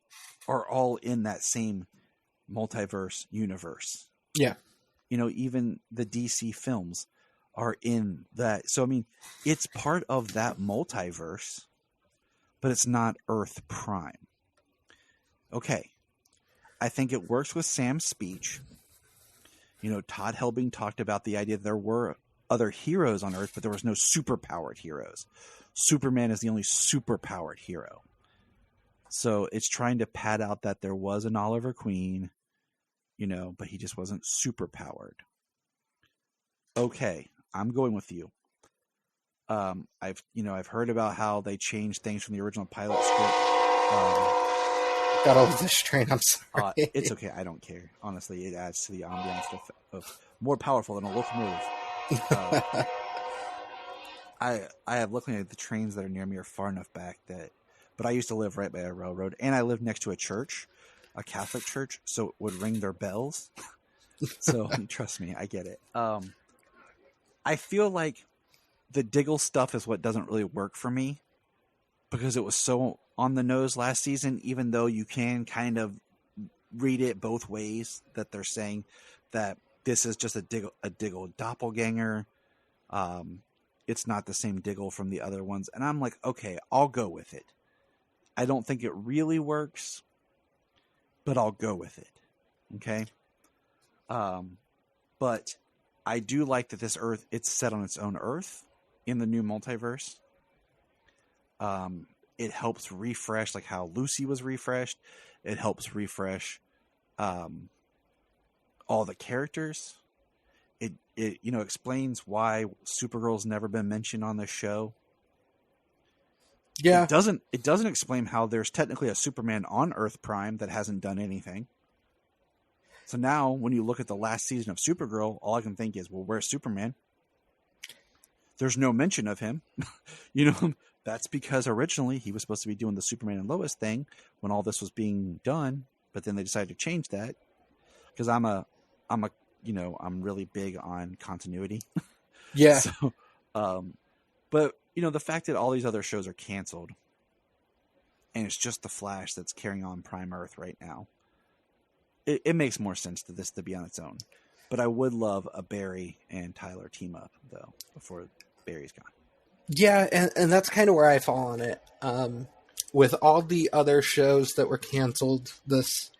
are all in that same multiverse universe. Yeah. Even the DC films are in that. So, I mean, it's part of that multiverse, but it's not Earth Prime. Okay. I think it works with Sam's speech. Todd Helbing talked about the idea that there were other heroes on Earth, but there was no superpowered heroes. Superman is the only superpowered hero. So it's trying to pad out that there was an Oliver Queen, but he just wasn't superpowered. Okay, I'm going with you. I've heard about how they changed things from the original pilot script. Got over this train. I'm sorry. It's okay. I don't care. Honestly, it adds to the ambiance of more powerful than a locomotive. I have looking at the trains that are near me are far enough back but I used to live right by a railroad, and I lived next to a church, a Catholic church, so it would ring their bells. So trust me, I get it. I feel like the Diggle stuff is what doesn't really work for me because it was so on the nose last season, even though you can kind of read it both ways, that they're saying that this is just a Diggle doppelganger. It's not the same Diggle from the other ones. And I'm like, okay, I'll go with it. I don't think it really works, but I'll go with it. Okay. But I do like that this Earth, it's set on its own Earth in the new multiverse. It helps refresh, like how Lucy was refreshed. It helps refresh all the characters. It explains why Supergirl's never been mentioned on this show. Yeah. It doesn't explain how there's technically a Superman on Earth Prime that hasn't done anything. So now when you look at the last season of Supergirl, all I can think is, well, where's Superman? There's no mention of him. That's because originally he was supposed to be doing the Superman and Lois thing when all this was being done, but then they decided to change that because I'm really big on continuity. Yeah. So, but the fact that all these other shows are canceled and it's just the Flash that's carrying on Prime Earth right now, it makes more sense to this to be on its own. But I would love a Barry and Tyler team up though before Barry's gone. Yeah, and that's kind of where I fall on it. With all the other shows that were canceled this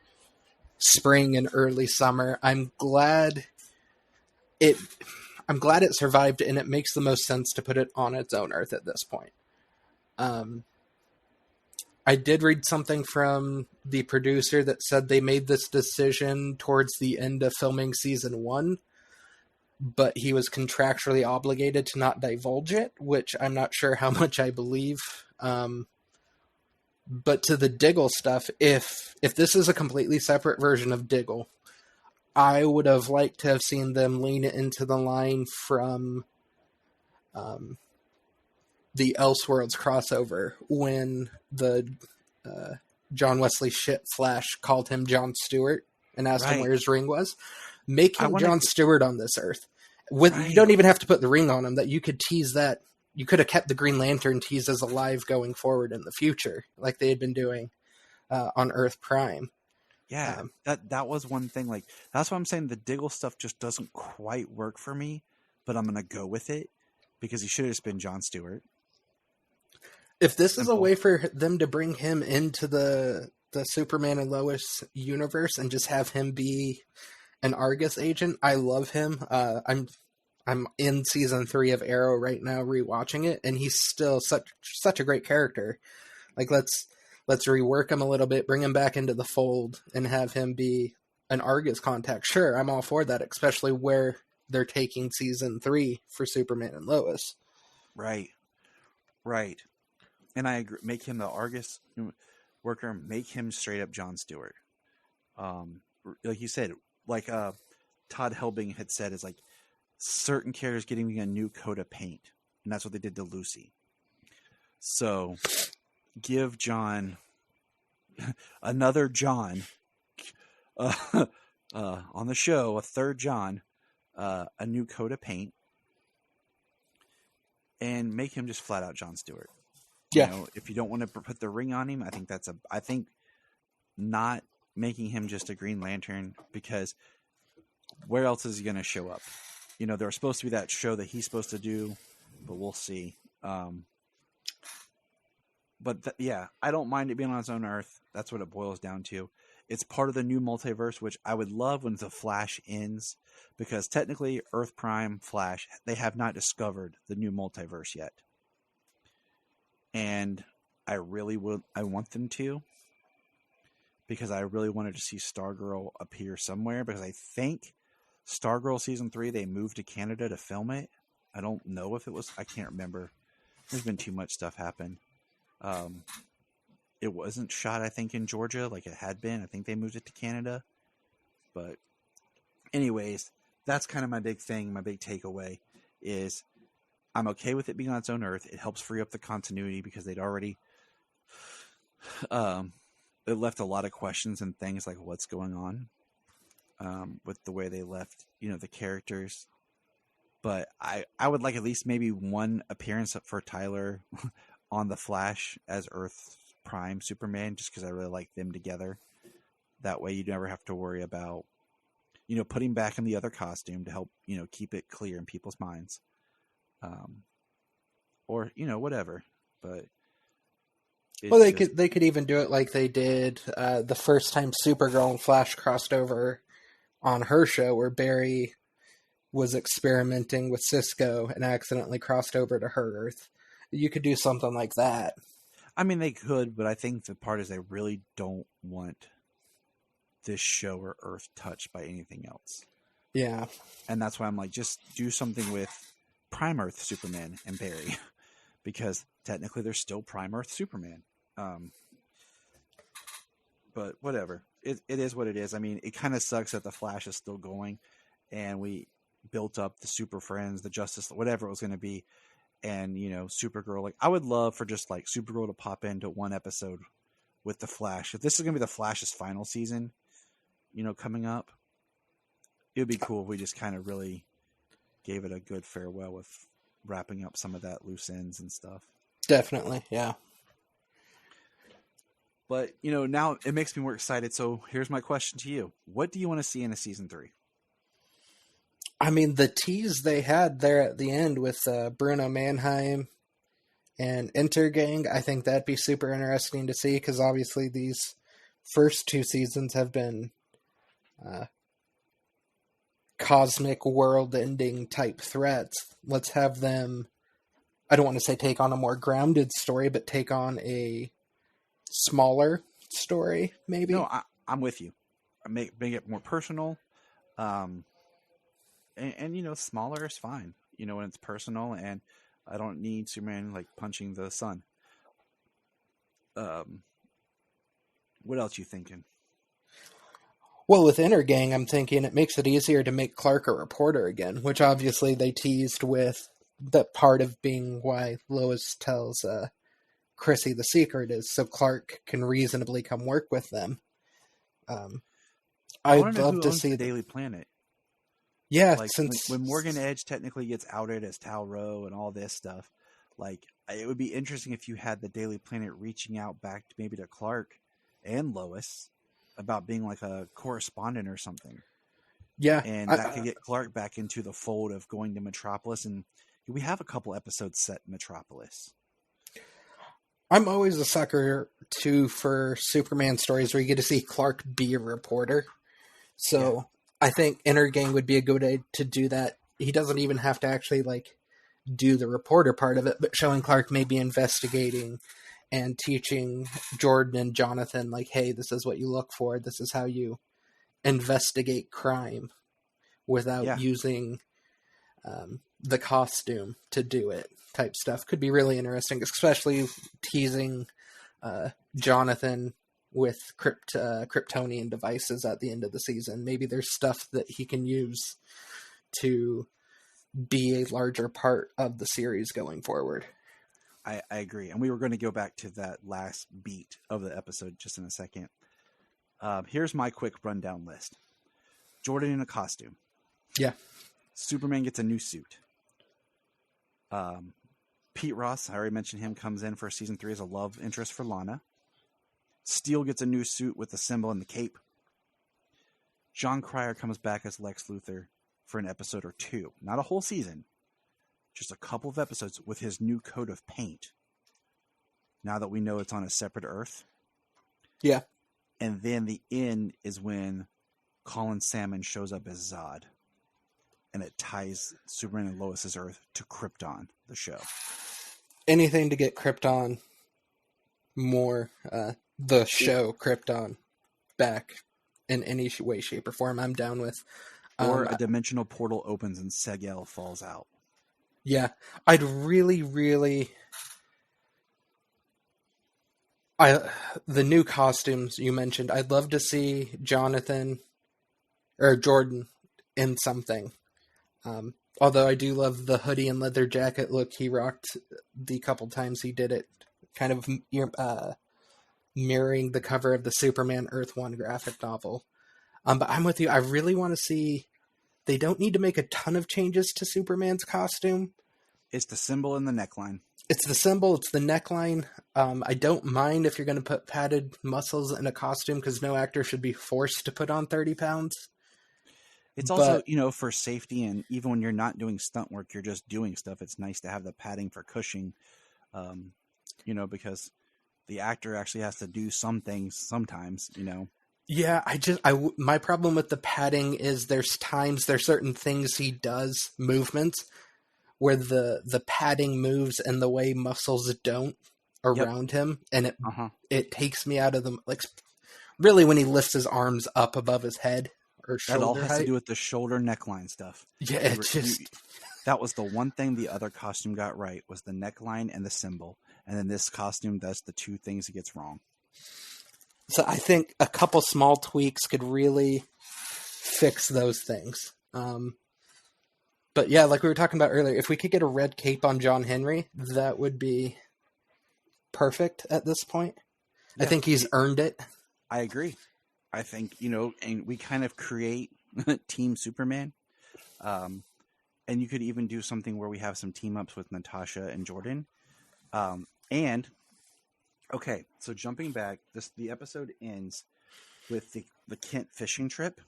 spring and early summer, I'm glad it survived, and it makes the most sense to put it on its own Earth at this point. I did read something from the producer that said they made this decision towards the end of filming season 1, but he was contractually obligated to not divulge it, which I'm not sure how much I believe. But to the Diggle stuff, if this is a completely separate version of Diggle, I would have liked to have seen them lean into the line from the Elseworlds crossover when the John Wesley shit Flash called him John Stewart and asked him where his ring was. Make him John Stewart on this Earth. You don't even have to put the ring on him. That you could tease that. You could have kept the Green Lantern teased as alive going forward in the future, like they had been doing on Earth Prime. Yeah, that was one thing. Like, that's why I'm saying the Diggle stuff just doesn't quite work for me, but I'm gonna go with it because he should have just been Jon Stewart. If this is a way for them to bring him into the Superman and Lois universe and just have him be an Argus agent, I love him. I'm in season 3 of Arrow right now, rewatching it, and he's still such a great character. Like, let's rework him a little bit, bring him back into the fold, and have him be an Argus contact. Sure, I'm all for that, especially where they're taking season 3 for Superman and Lois. Right. And I agree. Make him the Argus worker. Make him straight up Jon Stewart. Like you said, like Todd Helbing had said, is like certain characters getting a new coat of paint, and that's what they did to Lucy. So give John another John on the show, a third John, a new coat of paint, and make him just flat out Jon Stewart. Yeah. You know, if you don't want to put the ring on him, I think not making him just a Green Lantern, because where else is he going to show up? You know, there's supposed to be that show that he's supposed to do, but we'll see. Yeah, I don't mind it being on its own Earth. That's what it boils down to. It's part of the new multiverse, which I would love when the Flash ends, because technically Earth Prime, Flash, they have not discovered the new multiverse yet. And I want them to, because I really wanted to see Stargirl appear somewhere, because I think Stargirl season 3, they moved to Canada to film it. I don't know if it was, I can't remember. There's been too much stuff happen. It wasn't shot, I think, in Georgia like it had been. I think they moved it to Canada. But anyways, that's kind of my big thing. My big takeaway is I'm okay with it being on its own Earth. It helps free up the continuity, because they'd already it left a lot of questions and things like what's going on with the way they left, the characters. But I would like at least maybe one appearance for Tyler on the Flash as Earth Prime Superman, just because I really like them together. That way you never have to worry about, putting back in the other costume to help, keep it clear in people's minds. Or, whatever. But well, they could even do it like they did the first time Supergirl and Flash crossed over on her show, where Barry was experimenting with Cisco and accidentally crossed over to her Earth. You could do something like that. I mean, they could, but I think the part is they really don't want this show or Earth touched by anything else. Yeah. And that's why I'm like, just do something with Prime Earth Superman and Barry, because technically they're still Prime Earth Superman. But whatever. It is what it is. I mean, it kind of sucks that the Flash is still going, and we built up the Super Friends, the Justice, whatever it was going to be. And, Supergirl, like, I would love for just like Supergirl to pop into one episode with the Flash. If this is going to be the Flash's final season, coming up, it would be cool if we just kind of really gave it a good farewell with wrapping up some of that loose ends and stuff. Definitely. Yeah. But, now it makes me more excited. So here's my question to you. What do you want to see in a season 3? I mean, the tease they had there at the end with Bruno Mannheim and Intergang, I think that'd be super interesting to see, because obviously these first 2 seasons have been cosmic world-ending type threats. Let's have them, I don't want to say take on a more grounded story, but take on a smaller story, maybe. No, I'm with you. Make it more personal. And smaller is fine, when it's personal, and I don't need Superman like punching the sun. What else you thinking? Well, with Intergang, I'm thinking it makes it easier to make Clark a reporter again, which obviously they teased with the part of being why Lois tells Chrissy the secret is so Clark can reasonably come work with them. I'd love to see the Daily Planet. Yeah, Like since when Morgan Edge technically gets outed as Tal-Ro and all this stuff, like it would be interesting if you had the Daily Planet reaching out back to maybe to Clark and Lois about being like a correspondent or something. yeah, And that could get Clark back into the fold of going to Metropolis. And we have a couple episodes set in Metropolis. I'm always a sucker too for Superman stories where you get to see Clark be a reporter. So I think Inner Gang would be a good way to do that. He doesn't even have to actually like do the reporter part of it, but showing Clark maybe investigating and teaching Jordan and Jonathan, like, hey, this is what you look for. This is how you investigate crime without using the costume to do it type stuff. Could be really interesting, especially teasing Jonathan with Kryptonian devices at the end of the season. Maybe there's stuff that he can use to be a larger part of the series going forward. I agree. And we were going to go back to that last beat of the episode just in a second. Here's my quick rundown list. Jordan in a costume. Yeah. Superman gets a new suit. Pete Ross, I already mentioned him, comes in for season 3 as a love interest for Lana. Steel gets a new suit with the symbol and the cape. Jon Cryer comes back as Lex Luthor for an episode or 2. Not a whole season. Just a couple of episodes with his new coat of paint. Now that we know it's on a separate Earth. Yeah. And then the end is when Colin Salmon shows up as Zod. And it ties Superman and Lois's Earth to Krypton, the show. Anything to get Krypton more, the show Krypton back in any way, shape, or form, I'm down with. Or a dimensional portal opens and Segel falls out. Yeah, I'd really, the new costumes you mentioned, I'd love to see Jonathan or Jordan in something. Although I do love the hoodie and leather jacket look he rocked the couple times he did it, kind of mirroring the cover of the Superman Earth 1 graphic novel. But I'm with you. I really want to see. They don't need to make a ton of changes to Superman's costume. It's the symbol and the neckline. It's the symbol. It's the neckline. I don't mind if you're going to put padded muscles in a costume because no actor should be forced to put on 30 pounds. It's also, for safety, and even when you're not doing stunt work, you're just doing stuff. It's nice to have the padding for cushioning, because the actor actually has to do some things sometimes, Yeah, my problem with the padding is there's certain things he does, movements, where the padding moves and the way muscles don't around him, and it takes me out of the, like, really when he lifts his arms up above his head or shoulder height. That all has height. to do with the shoulder neckline stuff. Yeah, that was the one thing the other costume got right, was the neckline and the symbol, and then this costume does the two things he gets wrong. So I think a couple small tweaks could really fix those things. But yeah, like we were talking about earlier, if we could get a red cape on John Henry, that would be perfect at this point. Yeah, I think he's earned it. I agree. I think, and we kind of create Team Superman. And you could even do something where we have some team-ups with Natasha and Jordan. Okay, so jumping back, the episode ends with the Kent fishing trip,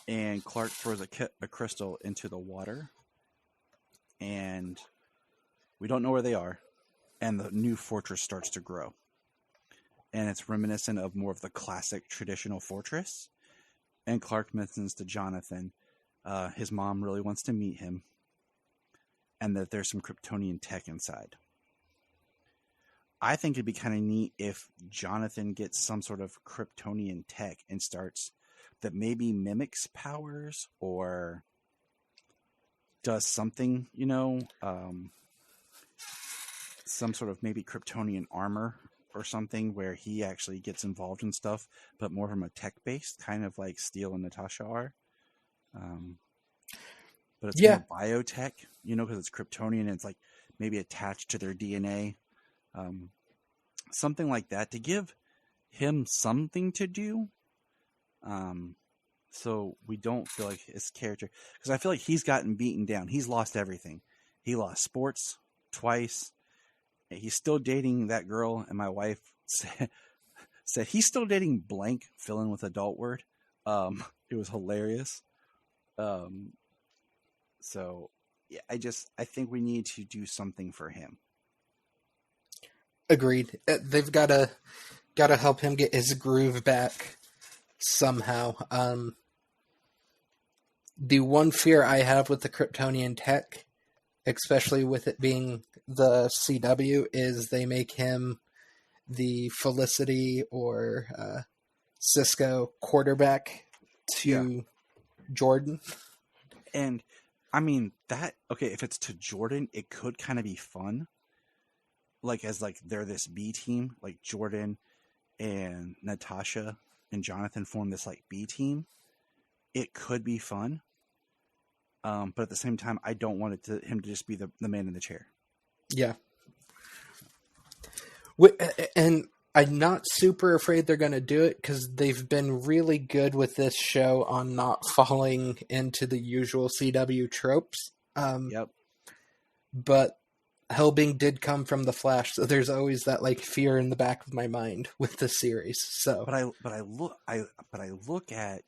and Clark throws a crystal into the water, and we don't know where they are, and the new fortress starts to grow. And it's reminiscent of more of the classic traditional fortress. And Clark mentions to Jonathan, his mom really wants to meet him, and that there's some Kryptonian tech inside. I think it'd be kind of neat if Jonathan gets some sort of Kryptonian tech and starts that maybe mimics powers or does something, some sort of maybe Kryptonian armor or something where he actually gets involved in stuff, but more from a tech-based, kind of like Steel and Natasha are. But it's more biotech, because it's Kryptonian and it's like maybe attached to their DNA. Something like that to give him something to do. so we don't feel like his character, because I feel like he's gotten beaten down. He's lost everything. He lost sports twice. He's still dating that girl, and my wife said he's still dating blank, fill in with adult word. It was hilarious. So yeah, I think we need to do something for him. Agreed. They've got to help him get his groove back somehow. The one fear I have with the Kryptonian tech, especially with it being the CW, is they make him the Felicity or Cisco quarterback to Jordan. And I mean if it's to Jordan, it could kind of be fun. Like as like they're this B team, like Jordan and Natasha and Jonathan form this like B team. It could be fun. But at the same time, I don't want him to just be the man in the chair. Yeah. And I'm not super afraid they're going to do it because they've been really good with this show on not falling into the usual CW tropes. Yep. But Hellbing did come from the Flash, so there's always that like fear in the back of my mind with the series. So, but I look at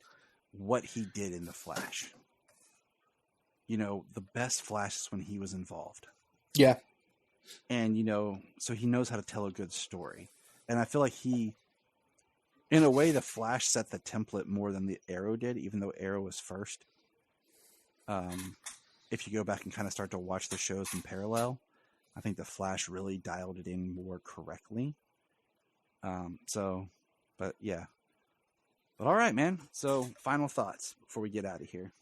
what he did in the Flash. You know, the best Flash is when he was involved. Yeah. And, you know, so he knows how to tell a good story. And I feel like in a way, the Flash set the template more than the Arrow did, even though Arrow was first. If you go back and kind of start to watch the shows in parallel, I think the Flash really dialed it in more correctly. But yeah. But all right, man. So final thoughts before we get out of here.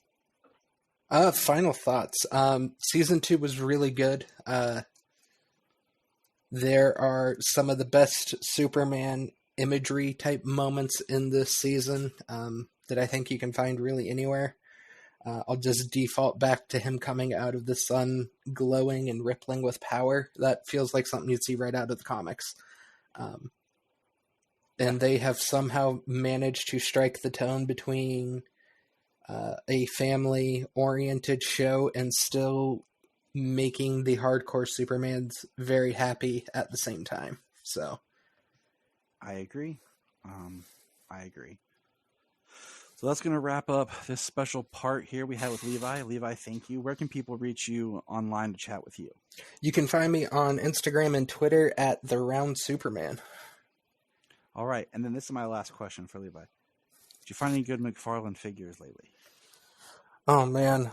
Final thoughts. Season 2 was really good. There are some of the best Superman imagery type moments in this season that I think you can find really anywhere. I'll just default back to him coming out of the sun, glowing and rippling with power. That feels like something you'd see right out of the comics. And they have somehow managed to strike the tone between a family-oriented show and still making the hardcore Supermans very happy at the same time. So, I agree. So that's going to wrap up this special part here we had with Levi. Levi, thank you. Where can people reach you online to chat with you? You can find me on Instagram and Twitter at The Round Superman. All right. And then this is my last question for Levi. Did you find any good McFarlane figures lately? Oh, man.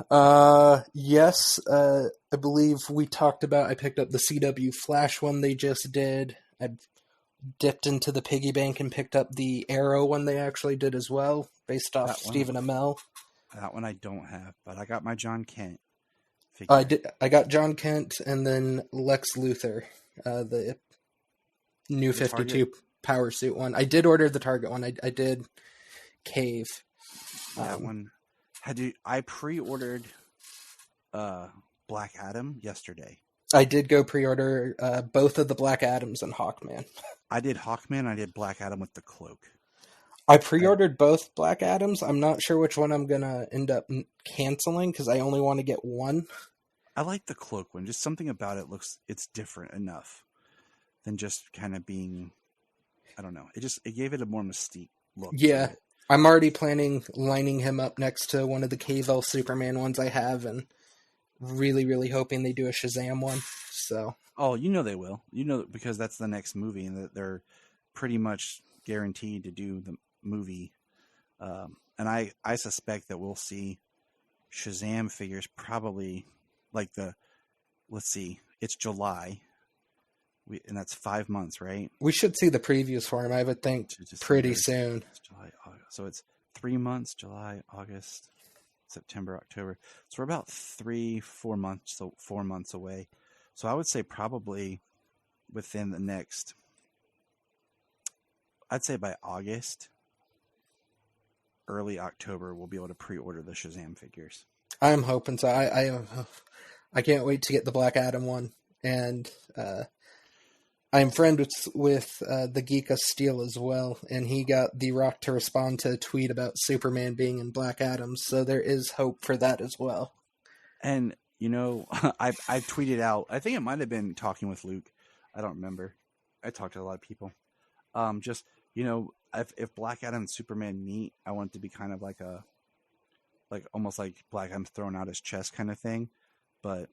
Yes. I believe we talked about, I picked up the CW Flash one they just did. I dipped into the piggy bank and picked up the Arrow one they actually did as well, based off Stephen Amell. That one I don't have, but I got my John Kent figure. I got John Kent and then Lex Luthor, the new 52 Power Suit one. I did order the Target one. I did Cave. That one. I pre-ordered Black Adam yesterday. I did go pre-order both of the Black Adams and Hawkman. I did Hawkman. I did Black Adam with the cloak. I pre-ordered both Black Adams. I'm not sure which one I'm going to end up canceling because I only want to get one. I like the cloak one. Just something about it it's different enough than just kind of being, I don't know. It gave it a more mystique look. Yeah. I'm already planning lining him up next to one of the Cave-Elf Superman ones I have and really, really hoping they do a Shazam one. So. Oh, you know they will. You know, because that's the next movie and that they're pretty much guaranteed to do the movie. And I suspect that we'll see Shazam figures probably like let's see, it's July. And that's 5 months, right? We should see the previews for him, I would think, pretty soon. July, August. So it's 3 months, July, August, September, October. So we're about 4 months, so 4 months away. So I would say probably within the next, I'd say by August, early October, we'll be able to pre-order the Shazam figures. I'm hoping so. I can't wait to get the Black Adam one. And I'm friends with the Geek of Steel as well, and he got The Rock to respond to a tweet about Superman being in Black Adam, so there is hope for that as well. And, you know, I tweeted out, I think it might have been talking with Luke. I don't remember. I talked to a lot of people. Just, you know, if Black Adam and Superman meet, I want it to be kind of like almost like Black Adam throwing out his chest kind of thing, but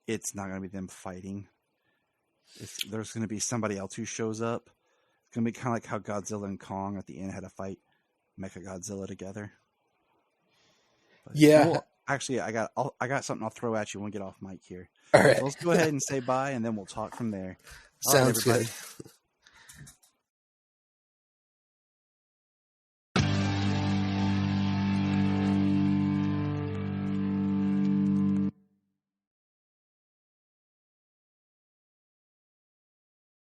it's not going to be them fighting. There's going to be somebody else who shows up. It's going to be kind of like how Godzilla and Kong at the end had to fight Mechagodzilla together. But, Yeah. well, actually, I got something I'll throw at you when we get off mic here. All right. So let's go ahead and say bye, and then we'll talk from there. All right, Sounds everybody. good.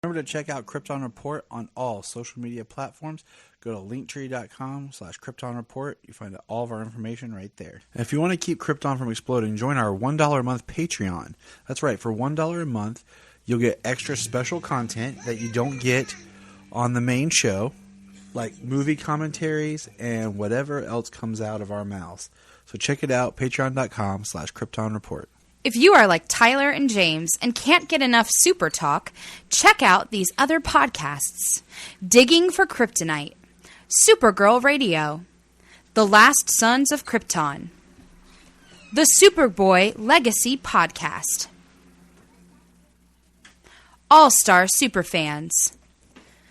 Remember to check out Krypton Report on all social media platforms. Go to linktree.com/Krypton Report. You find all of our information right there. And if you want to keep Krypton from exploding, join our $1 a month Patreon. That's right, for $1 a month, you'll get extra special content that you don't get on the main show, like movie commentaries and whatever else comes out of our mouths. So check it out, patreon.com/Krypton Report. If you are like Tyler and James and can't get enough Super Talk, check out these other podcasts. Digging for Kryptonite, Supergirl Radio, The Last Sons of Krypton, the Superboy Legacy Podcast, All-Star Superfans,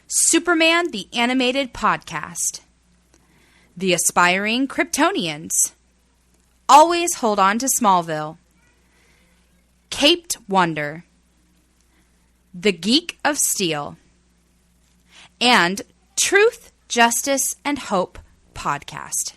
Superman the Animated Podcast, The Aspiring Kryptonians, Always Hold On to Smallville, Caped Wonder, The Geek of Steel, and Truth, Justice, and Hope podcast.